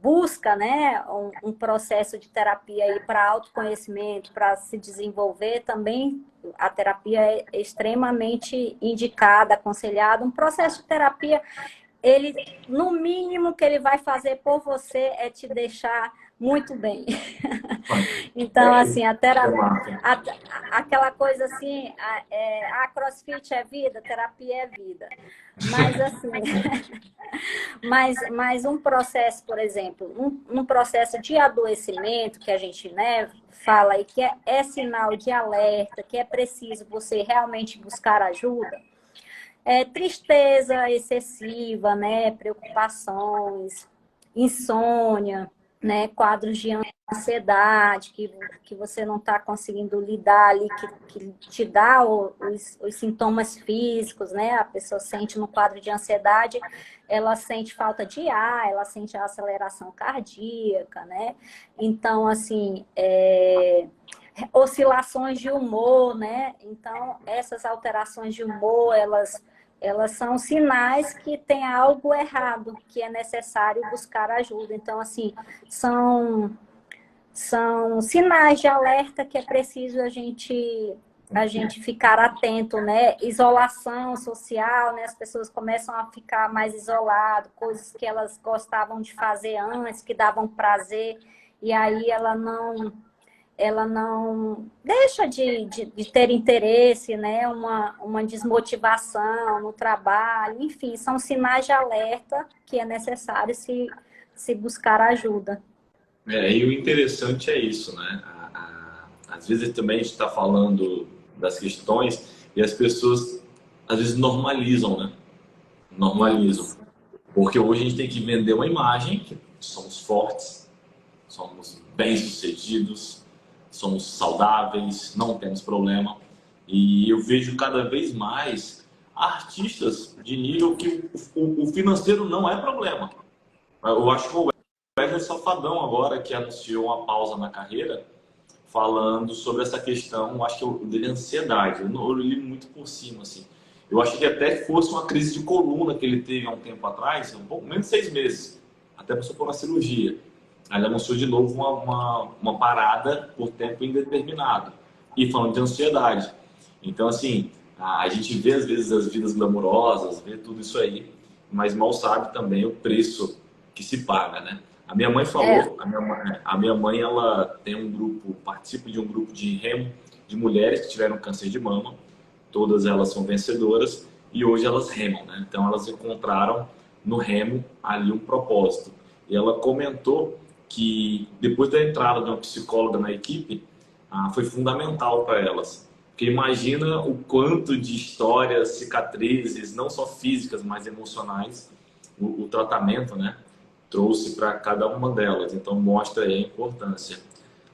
busca, né, um processo de terapia aí para autoconhecimento, para se desenvolver, também a terapia é extremamente indicada, aconselhada. Um processo de terapia, ele, no mínimo que ele vai fazer por você é te deixar Muito bem. Então, assim, aquela coisa assim, a CrossFit é vida, terapia é vida. Mas, assim, mas um processo, por exemplo, um processo de adoecimento que a gente, né, fala aí que é sinal de alerta, que é preciso você realmente buscar ajuda, tristeza excessiva, né, preocupações, insônia, né, quadros de ansiedade que você não está conseguindo lidar ali, que te dá os sintomas físicos, né? A pessoa sente no quadro de ansiedade, ela sente falta de ar, ela sente a aceleração cardíaca, né? Então, assim, oscilações de humor, né? Então, essas alterações de humor, elas são sinais que tem algo errado, que é necessário buscar ajuda. Então, assim, são sinais de alerta que é preciso a gente ficar atento, né? Isolação social, né? As pessoas começam a ficar mais isoladas, coisas que elas gostavam de fazer antes, que davam prazer, e aí ela não deixa de ter interesse, né? Uma desmotivação no trabalho, enfim, são sinais de alerta que é necessário se buscar ajuda. E o interessante é isso, né? Às vezes também a gente está falando das questões e as pessoas às vezes normalizam, né? Normalizam. Porque hoje a gente tem que vender uma imagem que somos fortes, somos bem-sucedidos, somos saudáveis, não temos problema. E eu vejo cada vez mais artistas de nível que o financeiro não é problema. Eu acho que o Wesley Safadão agora, que anunciou uma pausa na carreira, falando sobre essa questão, acho que dele ansiedade. Eu li muito por cima, assim. Eu achei que até fosse uma crise de coluna que ele teve há um tempo atrás, um pouco menos de 6 meses, até passou por uma cirurgia. Aí ele anunciou de novo uma parada por tempo indeterminado. E falando de ansiedade. Então, assim, a gente vê às vezes as vidas glamourosas, vê tudo isso aí, mas mal sabe também o preço que se paga, né? A minha mãe falou, a minha mãe ela tem um grupo, participa de um grupo de remo de mulheres que tiveram câncer de mama. Todas elas são vencedoras e hoje elas remam, né? Então elas encontraram no remo ali um propósito. E ela comentou que depois da entrada de uma psicóloga na equipe, foi fundamental para elas. Porque imagina o quanto de histórias, cicatrizes, não só físicas, mas emocionais, o tratamento, né, trouxe para cada uma delas. Então mostra aí a importância.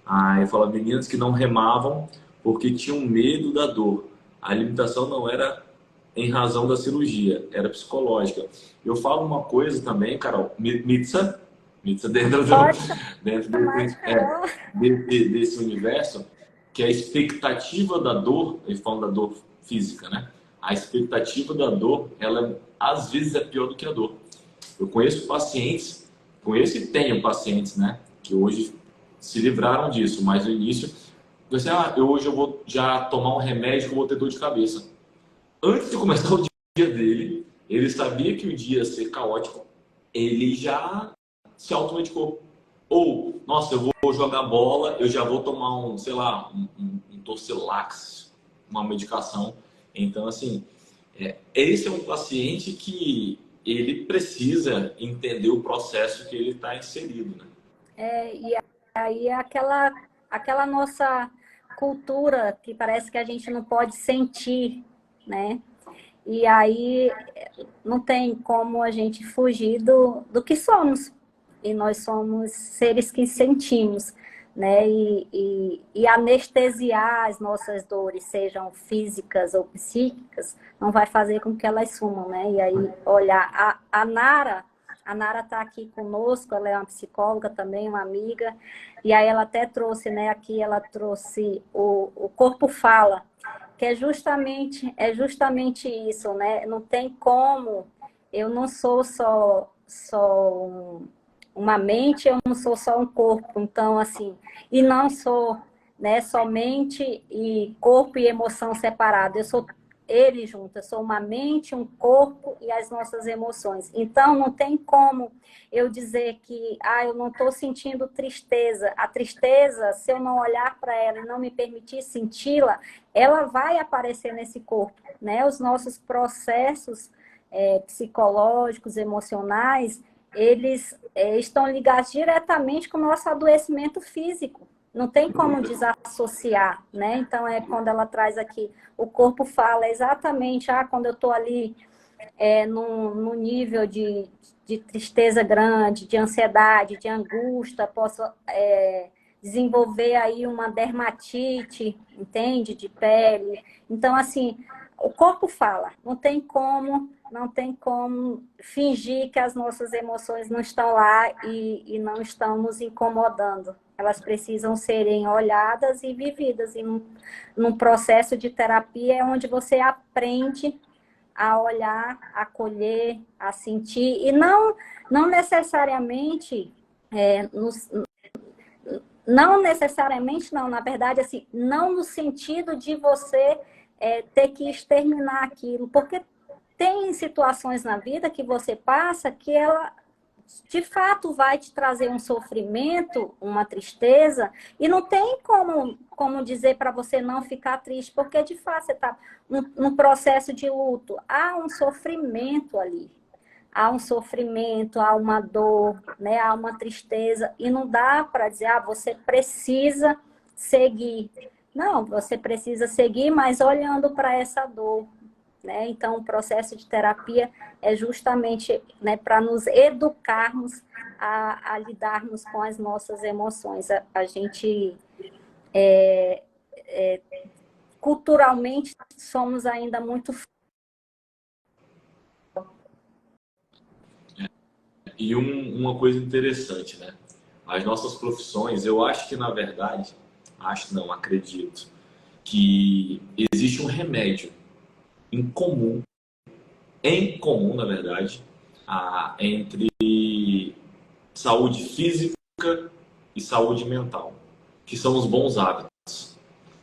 Aí fala, meninas que não remavam porque tinham medo da dor. A limitação não era em razão da cirurgia, era psicológica. Eu falo uma coisa também, Carol, Mitsa dentro desse universo, que a expectativa da dor, eles falam da dor física, né? A expectativa da dor, ela às vezes é pior do que a dor. Eu conheço e tenho pacientes, né, que hoje se livraram disso, mas no início, você, hoje eu vou já tomar um remédio que eu vou ter dor de cabeça. Antes de começar o dia dele, ele sabia que o dia ia ser caótico, ele já se automedicou. Ou, nossa, eu vou jogar bola, eu já vou tomar um Torcilax, uma medicação. Então, assim, esse é um paciente que ele precisa entender o processo que ele está inserido, né? E aí é aquela nossa cultura que parece que a gente não pode sentir, né? E aí não tem como a gente fugir do que somos. E nós somos seres que sentimos, né? E anestesiar as nossas dores, sejam físicas ou psíquicas, não vai fazer com que elas sumam, né? E aí, olha, a Nara está aqui conosco, ela é uma psicóloga também, uma amiga, e aí ela até trouxe, né? Aqui ela trouxe o Corpo Fala, que é justamente isso, né? Não tem como, eu não sou só uma mente, eu não sou só um corpo, então assim, e não sou, né, somente e corpo e emoção separado, eu sou ele junto. Eu sou uma mente, um corpo e as nossas emoções. Então, não tem como eu dizer que eu não estou sentindo tristeza. A tristeza, se eu não olhar para ela e não me permitir senti-la, ela vai aparecer nesse corpo, né? Os nossos processos psicológicos, emocionais, eles estão ligados diretamente com o nosso adoecimento físico. Não tem como desassociar, né? Então, quando ela traz aqui, o corpo fala exatamente, quando eu estou ali no nível de tristeza grande, de ansiedade, de angústia, posso desenvolver aí uma dermatite, entende? De pele. Então, assim, o corpo fala, não tem como fingir que as nossas emoções não estão lá e não estão nos incomodando. Elas precisam serem olhadas e vividas. E num processo de terapia é onde você aprende a olhar, a acolher, a sentir. E não necessariamente, na verdade, assim, não no sentido de você ter que exterminar aquilo, porque tem situações na vida que você passa que ela, de fato, vai te trazer um sofrimento, uma tristeza, e não tem como dizer para você não ficar triste, porque, de fato, você está num processo de luto. Há um sofrimento ali. Há um sofrimento, há uma dor, né? Há uma tristeza, e não dá para dizer, você precisa seguir. Não, você precisa seguir, mas olhando para essa dor, né? Então, o processo de terapia é justamente, né, para nos educarmos a lidarmos com as nossas emoções. A gente, culturalmente, somos ainda muito... E uma coisa interessante, né? As nossas profissões, eu acho que, na verdade, acredito, que existe um remédio em comum, na verdade, entre saúde física e saúde mental, que são os bons hábitos.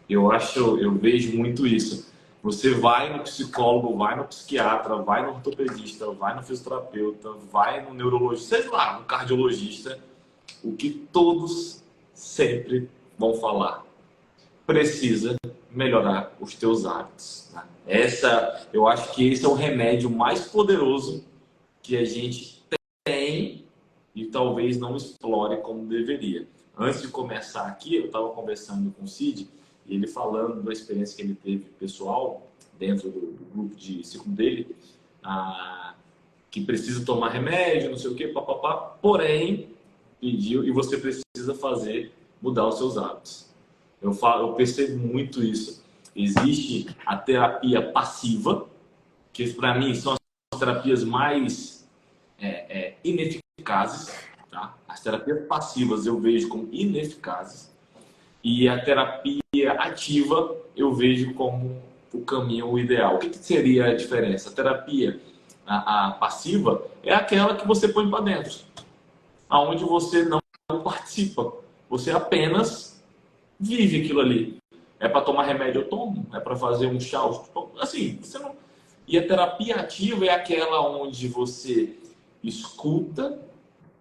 Eu vejo muito isso. Você vai no psicólogo, vai no psiquiatra, vai no ortopedista, vai no fisioterapeuta, vai no neurologista, sei lá, no cardiologista, o que todos sempre vão falar: precisa melhorar os teus hábitos. Né? Eu acho que esse é o remédio mais poderoso que a gente tem e talvez não explore como deveria. Antes de começar aqui, eu estava conversando com o Cid, e ele falando da experiência que ele teve pessoal dentro do grupo de ciclo dele, que precisa tomar remédio, não sei o quê, papapá, porém, pediu, e você precisa mudar os seus hábitos. Eu percebo muito isso. Existe a terapia passiva, que para mim são as terapias mais ineficazes. Tá? As terapias passivas eu vejo como ineficazes. E a terapia ativa eu vejo como o caminho ideal. O que seria a diferença? A terapia a passiva é aquela que você põe para dentro, aonde você não participa. Você apenas vive aquilo ali. É para tomar remédio, eu tomo. É para fazer um chá, assim, você não... E a terapia ativa é aquela onde você escuta,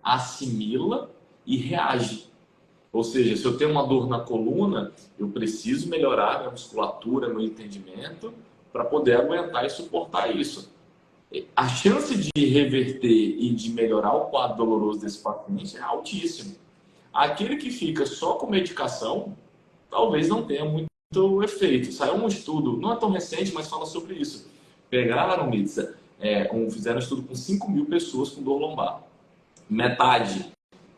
assimila e reage. Ou seja, se eu tenho uma dor na coluna, eu preciso melhorar minha musculatura, meu entendimento, para poder aguentar e suportar isso. A chance de reverter e de melhorar o quadro doloroso desse paciente é altíssimo. Aquele que fica só com medicação, talvez não tenha muito efeito. Saiu um estudo, não é tão recente, mas fala sobre isso. Pegaram, Mitza, fizeram um estudo com 5.000 pessoas com dor lombar. Metade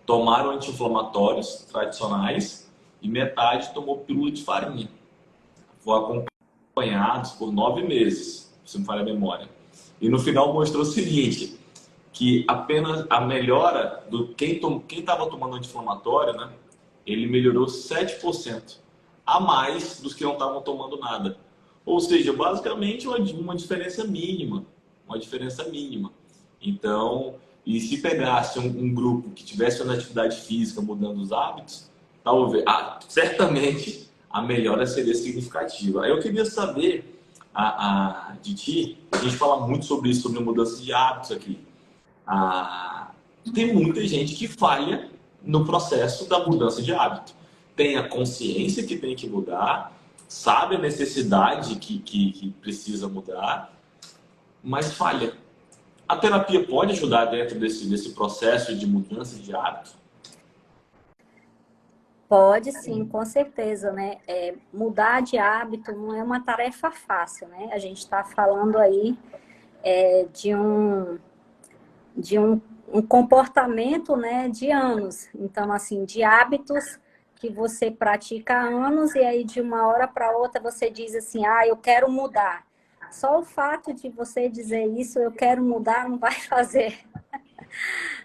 tomaram anti-inflamatórios tradicionais e metade tomou pílula de farinha. Foram acompanhados por 9 meses, se não falha a memória. E no final mostrou o seguinte, que apenas a melhora do quem estava tomando anti-inflamatório, né, ele melhorou 7% a mais dos que não estavam tomando nada. Ou seja, basicamente uma diferença mínima. Uma diferença mínima. Então, e se pegasse um grupo que tivesse uma atividade física mudando os hábitos, talvez, certamente a melhora seria significativa. Eu queria saber, de ti, a gente fala muito sobre isso, sobre mudança de hábitos aqui. Tem muita gente que falha no processo da mudança de hábito. Tem a consciência que tem que mudar, sabe a necessidade que precisa mudar, mas falha. A terapia pode ajudar dentro desse processo de mudança de hábito? Pode sim, com certeza, né? Mudar de hábito não é uma tarefa fácil, né? A gente está falando aí de um comportamento, né, de anos. Então, assim, de hábitos que você pratica há anos e aí de uma hora para outra você diz assim, eu quero mudar. Só o fato de você dizer isso, eu quero mudar, não vai fazer.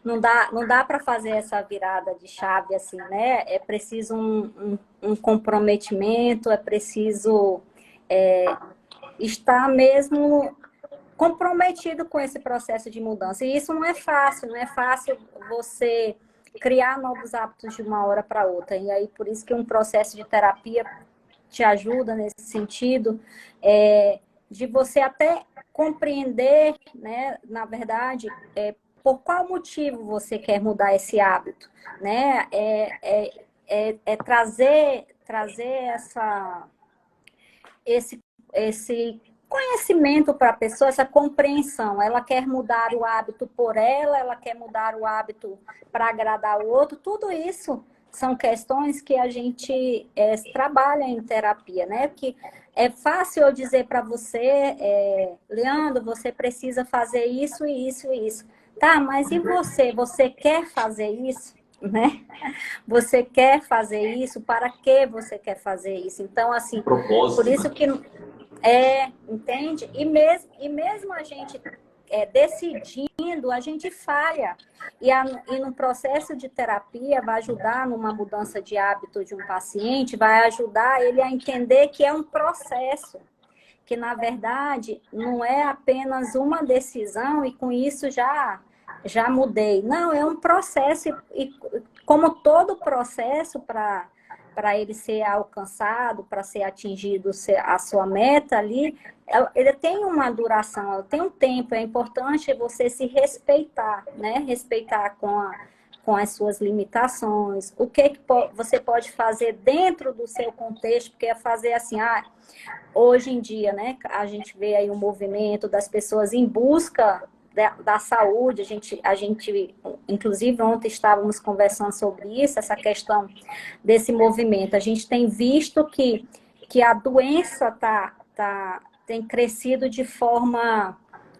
Não dá para fazer essa virada de chave assim, né? É preciso um comprometimento, é preciso estar mesmo comprometido com esse processo de mudança. E isso não é fácil você criar novos hábitos de uma hora para outra. E aí, por isso que um processo de terapia te ajuda nesse sentido, de você até compreender, né, na verdade, por qual motivo você quer mudar esse hábito, né? Trazer esse conhecimento para a pessoa, essa compreensão. Ela quer mudar o hábito por ela quer mudar o hábito para agradar o outro. Tudo isso são questões que a gente trabalha em terapia, né? Porque é fácil eu dizer para você, Leandro, você precisa fazer isso e isso e isso. Tá, mas e você? Você quer fazer isso? Né? Você quer fazer isso? Para que você quer fazer isso? Então, assim, por isso que entende? E mesmo a gente decidindo, a gente falha. E no processo de terapia vai ajudar numa mudança de hábito de um paciente, vai ajudar ele a entender que é um processo, que na verdade não é apenas uma decisão e com isso já mudei. Não, é um processo e como todo processo para ele ser alcançado, para ser atingido a sua meta ali, ele tem uma duração, tem um tempo. É importante você se respeitar, né? Respeitar com as suas limitações, o que você pode fazer dentro do seu contexto, porque é fazer assim, hoje em dia, né, a gente vê aí um movimento das pessoas em busca da saúde, a gente, inclusive ontem estávamos conversando sobre isso, essa questão desse movimento. A gente tem visto que a doença tem crescido de forma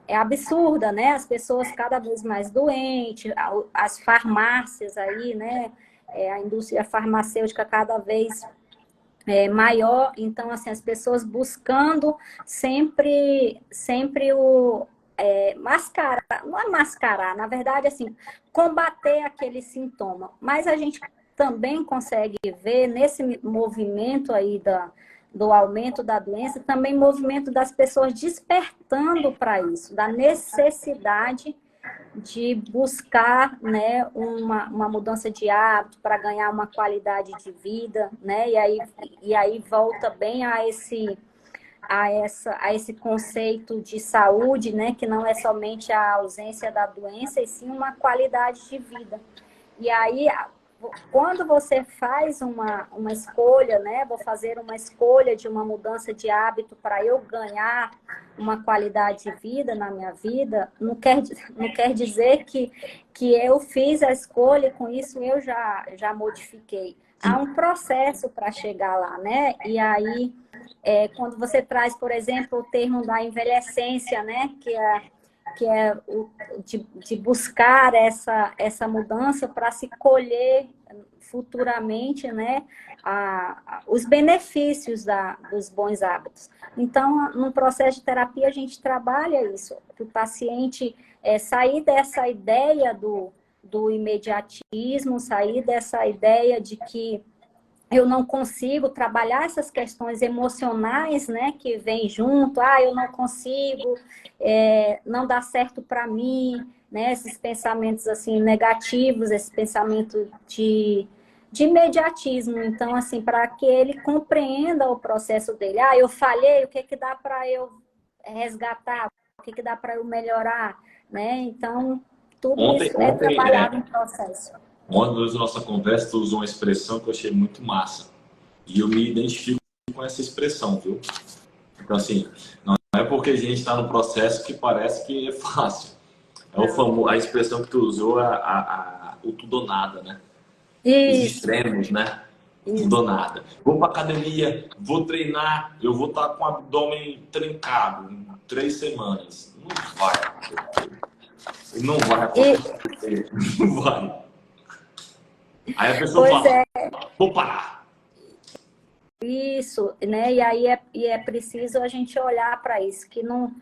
absurda, né? As pessoas cada vez mais doentes, as farmácias aí, né? A indústria farmacêutica cada vez maior, então assim, as pessoas buscando sempre mascarar, não é mascarar, na verdade, assim, combater aquele sintoma. Mas a gente também consegue ver nesse movimento aí do aumento da doença, também movimento das pessoas despertando para isso, da necessidade de buscar, né, uma mudança de hábito para ganhar uma qualidade de vida, né? E aí volta bem a esse conceito de saúde, né, que não é somente a ausência da doença, e sim uma qualidade de vida. E aí, quando você faz uma escolha, né, vou fazer uma escolha de uma mudança de hábito para eu ganhar uma qualidade de vida na minha vida, não quer dizer que eu fiz a escolha e com isso eu já modifiquei. Há um processo para chegar lá, né? E aí, quando você traz, por exemplo, o termo da envelhecência, né? Que é de buscar essa mudança para se colher futuramente, né, os benefícios dos bons hábitos. Então, no processo de terapia, a gente trabalha isso, para o paciente sair dessa ideia do imediatismo, sair dessa ideia de que eu não consigo trabalhar essas questões emocionais, né, que vem junto, eu não consigo, não dá certo para mim, né, esses pensamentos assim negativos, esse pensamento de imediatismo. Então, assim, para que ele compreenda o processo dele, eu falhei, o que dá para eu resgatar, o que dá para eu melhorar, né? Então, tudo Ontem, isso é trabalhado em processo. ontem, na nossa conversa, tu usou uma expressão que eu achei muito massa. E eu me identifico com essa expressão, viu? Então, assim, não é porque a gente está no processo que parece que é fácil. É a expressão que tu usou, o tudo ou nada, né? Os Isso. extremos, né? Tudo ou nada. Vou para academia, vou treinar, eu vou estar com o abdômen trincado em 3 semanas. Não vai acontecer. Não vai acontecer. Não vai. Aí a pessoa fala, vou parar. Isso, né? E aí é preciso a gente olhar para isso, que não,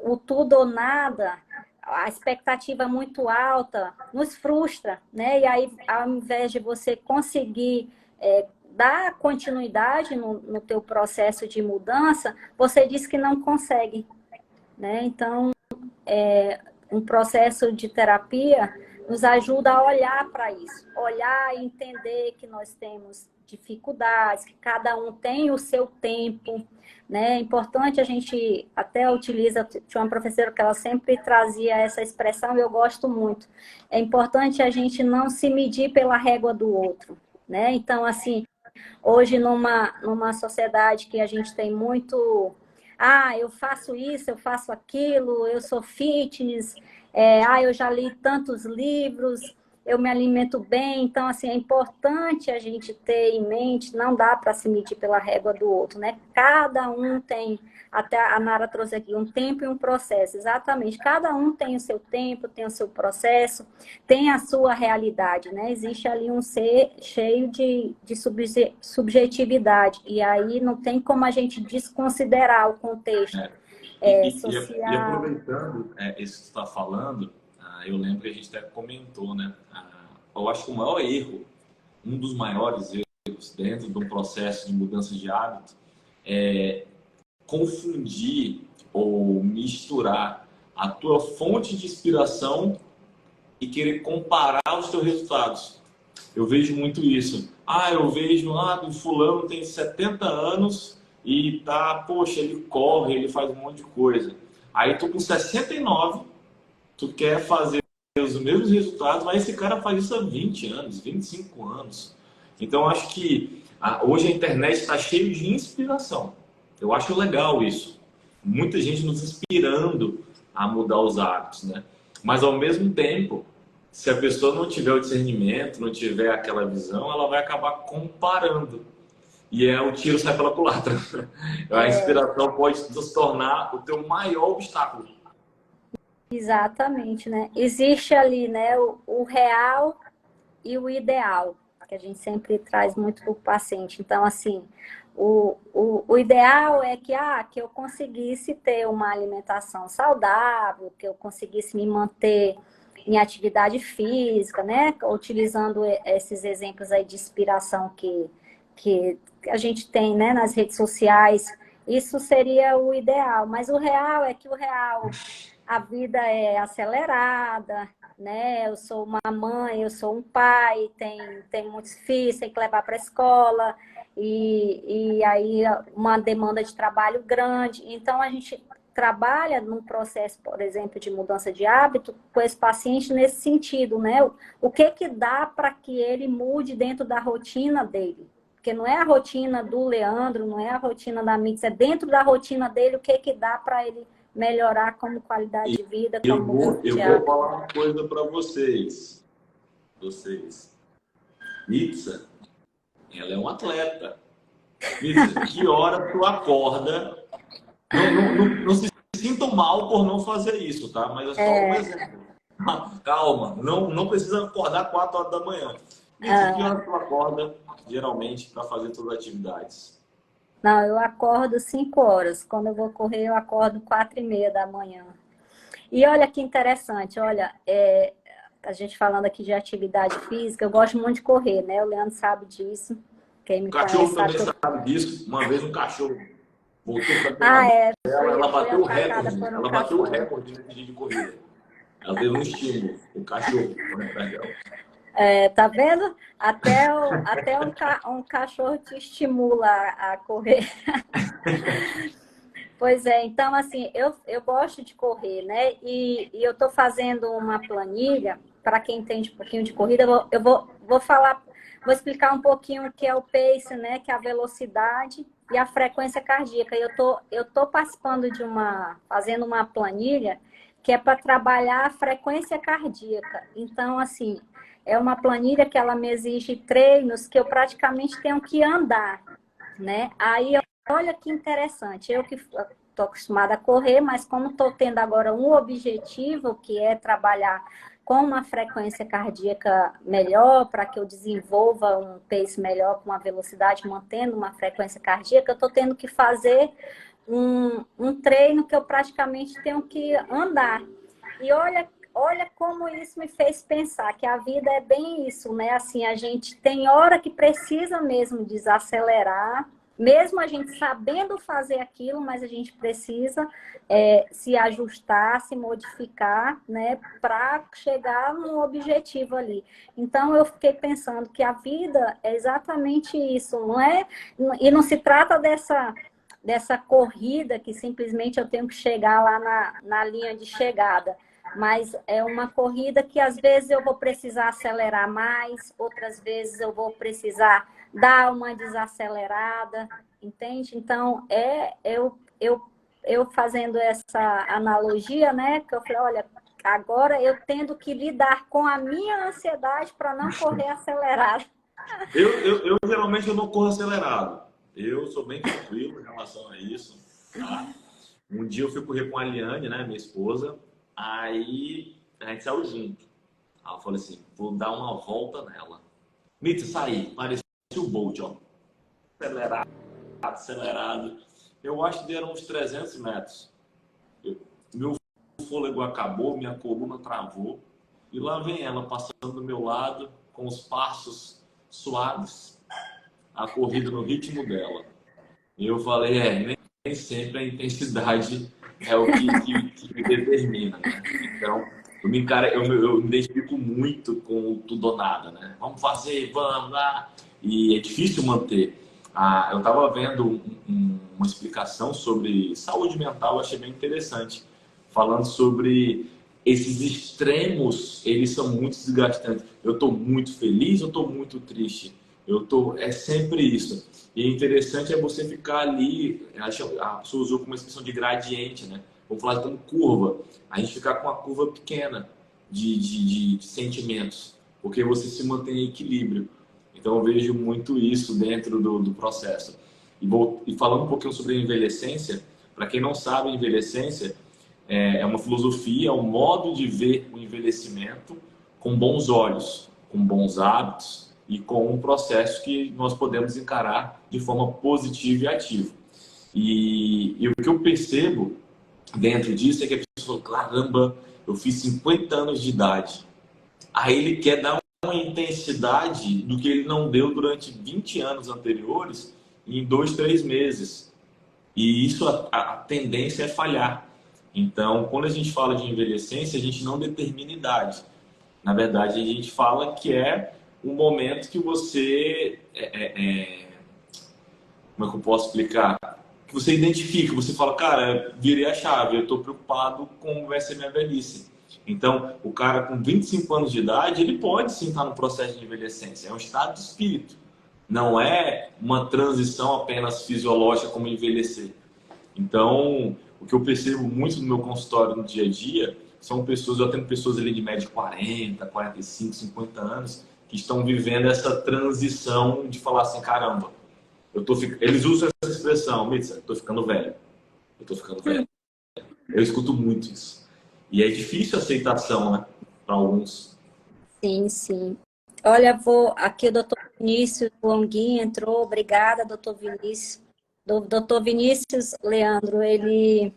o tudo ou nada, a expectativa muito alta nos frustra, né? E aí, ao invés de você conseguir dar continuidade no teu processo de mudança, você diz que não consegue, né? Então, um processo de terapia nos ajuda a olhar para isso, olhar e entender que nós temos dificuldades, que cada um tem o seu tempo, né? É importante a gente até utiliza, tinha uma professora que ela sempre trazia essa expressão e eu gosto muito. É importante a gente não se medir pela régua do outro, né? Então, assim, hoje numa sociedade que a gente tem muito eu faço isso, eu faço aquilo, eu sou fitness, eu já li tantos livros, eu me alimento bem. Então, assim, é importante a gente ter em mente, não dá para se medir pela régua do outro, né? Cada um tem, até a Nara trouxe aqui, um tempo e um processo, exatamente. Cada um tem o seu tempo, tem o seu processo, tem a sua realidade, né? Existe ali um ser cheio de subjetividade, e aí não tem como a gente desconsiderar o contexto social. E aproveitando isso que você está falando, eu lembro que a gente até comentou, né? Eu acho que o maior erro, um dos maiores erros dentro de um processo de mudança de hábito é confundir ou misturar a tua fonte de inspiração e querer comparar os teus resultados. Eu vejo muito isso. Eu vejo, o fulano tem 70 anos e poxa, ele corre, ele faz um monte de coisa. Aí tu com 69, tu quer fazer os mesmos resultados, mas esse cara faz isso há 20 anos, 25 anos. Então, acho que hoje a internet está cheia de inspiração. Eu acho legal isso. Muita gente nos inspirando a mudar os hábitos, né? Mas, ao mesmo tempo, se a pessoa não tiver o discernimento, não tiver aquela visão, ela vai acabar comparando. E o tiro sai pela culatra. A inspiração pode se tornar o teu maior obstáculo. Exatamente, né? Existe ali, né, o real e o ideal, que a gente sempre traz muito para o paciente. Então, assim, o ideal é que eu conseguisse ter uma alimentação saudável, que eu conseguisse me manter em atividade física, né? Utilizando esses exemplos aí de inspiração que a gente tem, né, nas redes sociais. Isso seria o ideal, mas o real é que a vida é acelerada, né? Eu sou uma mãe, eu sou um pai, tem muitos filhos, tem que levar para a escola, e aí uma demanda de trabalho grande. Então, a gente trabalha num processo, por exemplo, de mudança de hábito com esse paciente nesse sentido, né? O que dá para que ele mude dentro da rotina dele? Porque não é a rotina do Leandro, não é a rotina da Mix, é dentro da rotina dele o que dá para ele melhorar como qualidade de vida, como eu vou falar uma coisa para vocês. Mitza, ela é um atleta. Mitza, que hora tu acorda? Não se sintam mal por não fazer isso, tá? Mas é só um exemplo. Calma, não precisa acordar 4 horas da manhã. Mitza, que hora tu acorda, geralmente, para fazer todas as atividades? Não, eu acordo 5 horas. Quando eu vou correr, eu acordo 4h30 da manhã. E olha que interessante, olha, a gente falando aqui de atividade física, eu gosto muito de correr, né? O Leandro sabe disso. Quem me O cachorro conhece também sabe disso. Uma vez um cachorro voltou para ela bateu o recorde. Ela bateu o recorde nesse dia de corrida. Ela teve um estímulo, o cachorro, atrás dela. Tá vendo? Até um cachorro te estimula a correr. Pois é, então assim, eu gosto de correr, né? E eu estou fazendo uma planilha, para quem entende um pouquinho de corrida, vou falar, vou explicar um pouquinho o que é o pace, né? Que é a velocidade e a frequência cardíaca. E eu tô participando fazendo uma planilha que é para trabalhar a frequência cardíaca. Então, assim, é uma planilha que ela me exige treinos que eu praticamente tenho que andar, né? Aí, olha que interessante, eu que estou acostumada a correr, mas como estou tendo agora um objetivo, que é trabalhar com uma frequência cardíaca melhor, para que eu desenvolva um pace melhor, com uma velocidade, mantendo uma frequência cardíaca, eu estou tendo que fazer um treino que eu praticamente tenho que andar. E olha como isso me fez pensar que a vida é bem isso, né? Assim, a gente tem hora que precisa mesmo desacelerar, mesmo a gente sabendo fazer aquilo, mas a gente precisa se ajustar, se modificar, né? Para chegar no objetivo ali. Então, eu fiquei pensando que a vida é exatamente isso, não é? E não se trata dessa corrida que simplesmente eu tenho que chegar lá na linha de chegada. Mas é uma corrida que às vezes eu vou precisar acelerar mais, outras vezes eu vou precisar dar uma desacelerada, entende? Então, eu fazendo essa analogia, né? Que eu falei, olha, agora eu tendo que lidar com a minha ansiedade para não correr acelerado. Eu geralmente eu não corro acelerado. Eu sou bem tranquilo em relação a isso. Tá? Um dia eu fui correr com a Aliane, né, minha esposa. Aí a gente saiu junto. Aí eu falei assim, vou dar uma volta nela. Mito, saí, parecia o Bolt, ó. Acelerado, acelerado. Eu acho que deram uns 300 metros. Meu fôlego acabou, minha coluna travou. E lá vem ela passando do meu lado, com os passos suaves, a corrida no ritmo dela. E eu falei, nem sempre a intensidade é o que me determina, né? Então, eu me identifico muito com o tudo ou nada, né? Vamos fazer, vamos lá. E é difícil manter. Eu estava vendo uma explicação sobre saúde mental, eu achei bem interessante, falando sobre esses extremos, eles são muito desgastantes. Eu estou muito feliz, eu estou muito triste. É sempre isso. E interessante é você ficar ali, a pessoa usou como uma expressão de gradiente, né? Vamos falar como curva. A gente ficar com uma curva pequena de sentimentos, porque você se mantém em equilíbrio. Então eu vejo muito isso dentro do processo. E falando um pouquinho sobre a envelhecência, para quem não sabe, a envelhecência é uma filosofia, é um modo de ver o envelhecimento com bons olhos, com bons hábitos e com um processo que nós podemos encarar de forma positiva e ativa. E o que eu percebo dentro disso é que a pessoa fala, caramba, eu fiz 50 anos de idade. Aí ele quer dar uma intensidade do que ele não deu durante 20 anos anteriores em 2, 3 meses. E isso, a tendência é falhar. Então, quando a gente fala de envelhecência, a gente não determina idade. Na verdade, a gente fala que é um momento que você... como é que eu posso explicar? Que você identifica, você fala, cara, virei a chave, eu estou preocupado com como vai ser minha velhice. Então, o cara com 25 anos de idade, ele pode sim estar no processo de envelhecência. É um estado de espírito. Não é uma transição apenas fisiológica como envelhecer. Então, o que eu percebo muito no meu consultório no dia a dia são pessoas, eu tenho pessoas ali de média de 40, 45, 50 anos que estão vivendo essa transição de falar assim, caramba, eles usam essa expressão, Mitsa, eu tô ficando velho. Eu tô ficando velho. Eu escuto muito isso. E é difícil a aceitação, né, para alguns. Sim, sim. Olha, aqui o doutor Vinícius Longuinho entrou, obrigada, doutor Vinícius. Doutor Vinícius Leandro, ele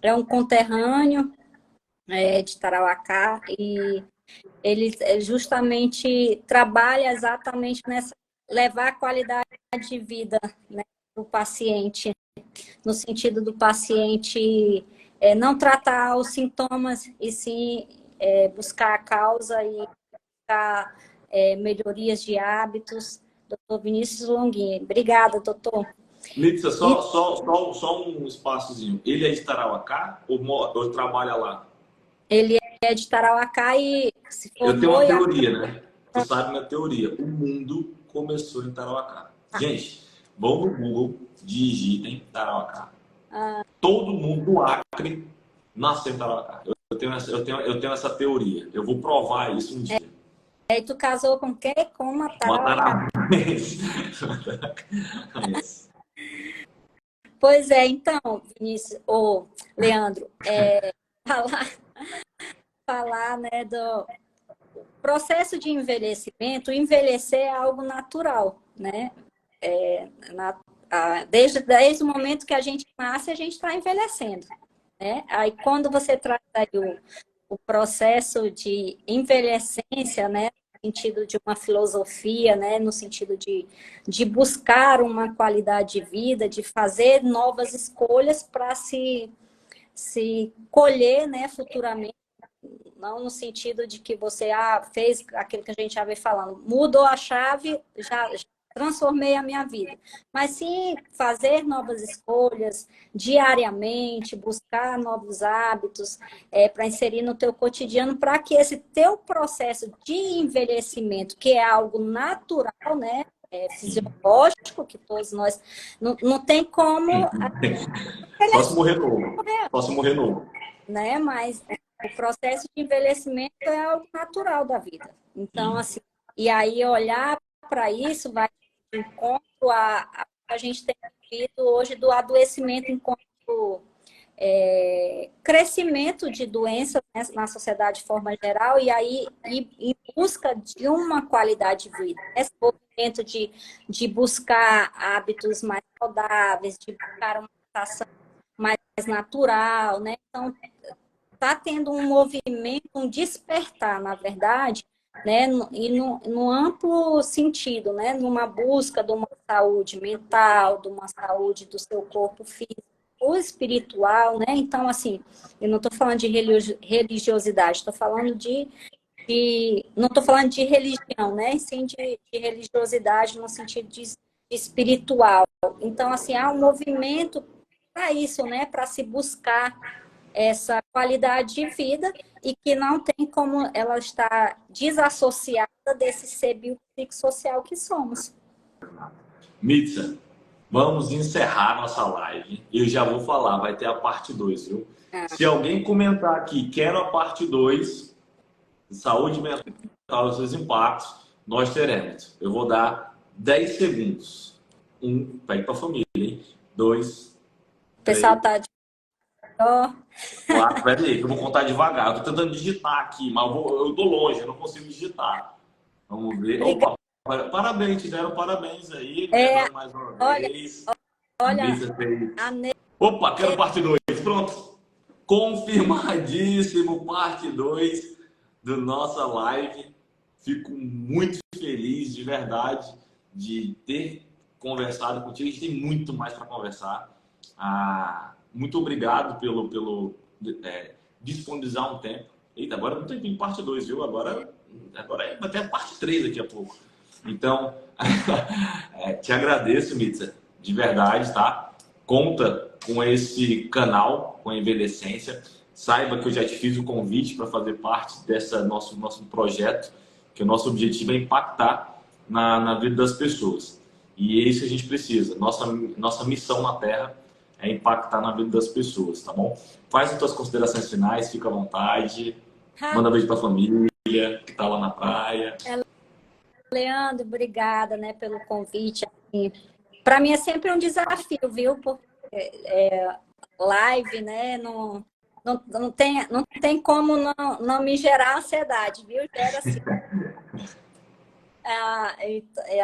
é um conterrâneo de Tarauacá e ele justamente trabalha exatamente nessa, levar a qualidade de vida, né, para o paciente, no sentido do paciente não tratar os sintomas e sim buscar a causa e buscar melhorias de hábitos. Doutor Vinícius Longuinho. Obrigada, doutor. Lídia, só um espaçozinho. Ele é de Tarauacá ou trabalha lá? Ele é de Tarauacá e se Eu tenho formou uma e teoria, né? Tu sabe minha teoria. O mundo começou em Tarauacá. Gente, vão no Google, digitem Tarauacá. Todo mundo do Acre nasceu em Tarauacá. Eu tenho essa teoria. Eu vou provar isso um dia. aí tu casou com quem? Com uma Uma Tarauacá. Tarauacá. Pois é, então, Vinícius, ou Leandro, falar, falar, né, do processo de envelhecimento. Envelhecer é algo natural, né? Desde o momento que a gente nasce, a gente está envelhecendo, né? Aí, quando você traz aí o processo de envelhecência, né, no sentido de uma filosofia, né, no sentido de buscar uma qualidade de vida, de fazer novas escolhas para se colher, né, futuramente, não no sentido de que você fez aquilo que a gente já vem falando, mudou a chave, já transformei a minha vida. Mas sim fazer novas escolhas diariamente, buscar novos hábitos para inserir no teu cotidiano, para que esse teu processo de envelhecimento, que é algo natural, né? Fisiológico, que todos nós não tem como Só se morrer novo. Só se morrer novo. né? Mas o processo de envelhecimento é algo natural da vida. Então, assim, e aí olhar para isso vai de encontro a gente tem visto hoje do adoecimento enquanto crescimento de doenças, né, na sociedade de forma geral, e aí em busca de uma qualidade de vida. Esse movimento de buscar hábitos mais saudáveis, de buscar uma alimentação mais natural, né? Então, está tendo um movimento, um despertar, na verdade, né? E no amplo sentido, né? Numa busca de uma saúde mental, de uma saúde do seu corpo físico, ou espiritual, né? Então, assim, eu não estou falando de religiosidade, estou falando não estou falando de religião, né? Sim de religiosidade no sentido de espiritual. Então, assim, há um movimento para isso, né? Para se buscar essa qualidade de vida e que não tem como ela estar desassociada desse ser biopsicossocial que somos. Mitza, vamos encerrar nossa live. Eu já vou falar, vai ter a parte 2, viu? Se alguém comentar aqui, quero a parte 2, saúde mental e seus impactos, nós teremos. Eu vou dar 10 segundos. 1, pede para a família, hein? 2, O pessoal 3, está de ó, 4. Peraí, que eu vou contar devagar. Eu tô tentando digitar aqui, mas eu tô longe, eu não consigo digitar. Vamos ver. obrigada. Opa, parabéns, te deram parabéns aí. É, Lembrando mais uma olha, vez. olha, Fez. a Opa, quero parte 2. Pronto. Confirmadíssimo, parte 2 do nossa live. Fico muito feliz, de verdade, de ter conversado contigo. A gente tem muito mais para conversar. Muito obrigado pelo disponibilizar um tempo. Eita, agora não tem parte 2, viu? Agora vai ter a parte 3 daqui a pouco. Então, te agradeço, Mitza, de verdade, tá? Conta com esse canal, com a Envelhecência. Saiba que eu já te fiz o convite para fazer parte desse nosso projeto, que o nosso objetivo é impactar na vida das pessoas. E é isso que a gente precisa. Nossa missão na Terra é impactar na vida das pessoas, tá bom? Faz as tuas considerações finais, fica à vontade. Manda beijo para a família que está lá na praia. Leandro, obrigada, né, pelo convite. Para mim é sempre um desafio, viu? Porque live, né? Não tem como não me gerar ansiedade, viu? Gera sim.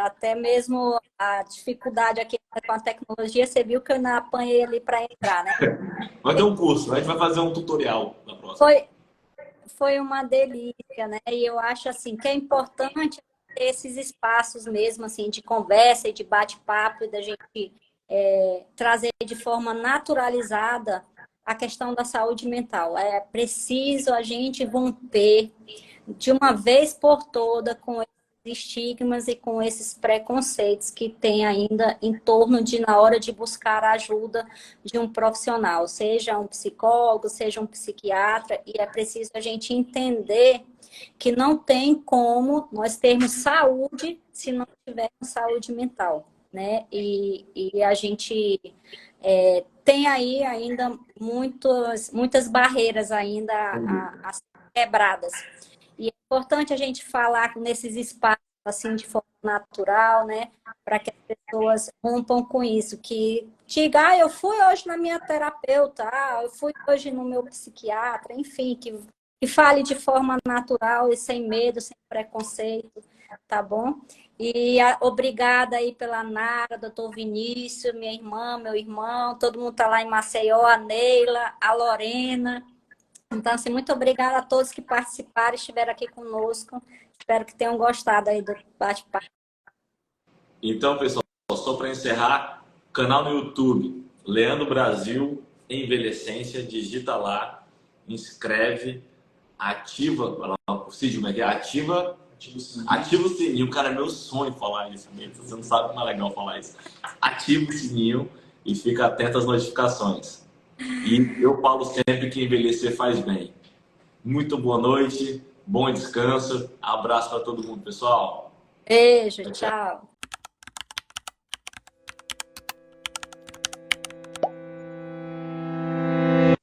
Até mesmo a dificuldade aqui com a tecnologia, você viu que eu não apanhei ali para entrar, né? Vai ter um curso, a gente vai fazer um tutorial na próxima. Foi uma delícia, né? E eu acho assim que é importante ter esses espaços mesmo assim de conversa e de bate-papo e da gente trazer de forma naturalizada a questão da saúde mental. É preciso a gente romper de uma vez por toda com estigmas e com esses preconceitos que tem ainda em torno de, na hora de buscar a ajuda de um profissional, seja um psicólogo, seja um psiquiatra, e é preciso a gente entender que não tem como nós termos saúde se não tivermos saúde mental, né? E a gente tem aí ainda muitas barreiras ainda a ser quebradas. E é importante a gente falar nesses espaços assim de forma natural, né? Para que as pessoas rompam com isso, que diga, eu fui hoje na minha terapeuta, eu fui hoje no meu psiquiatra, enfim, que fale de forma natural e sem medo, sem preconceito, tá bom? E obrigada aí pela Nara, doutor Vinícius, minha irmã, meu irmão, todo mundo tá lá em Maceió, a Neila, a Lorena. Então, assim, muito obrigada a todos que participaram, estiveram aqui conosco. Espero que tenham gostado aí do bate-papo. Então, pessoal, só para encerrar, canal no YouTube, Leandro Brasil Envelhecência, digita lá, inscreve, ativa, o Cid, como é que é? Ativa o sininho. Cara, é meu sonho falar isso mesmo. Você não sabe como é legal falar isso. Ativa o sininho e fica atento às notificações. E eu falo sempre que envelhecer faz bem. Muito boa noite, bom descanso, abraço para todo mundo, pessoal. Beijo, tchau.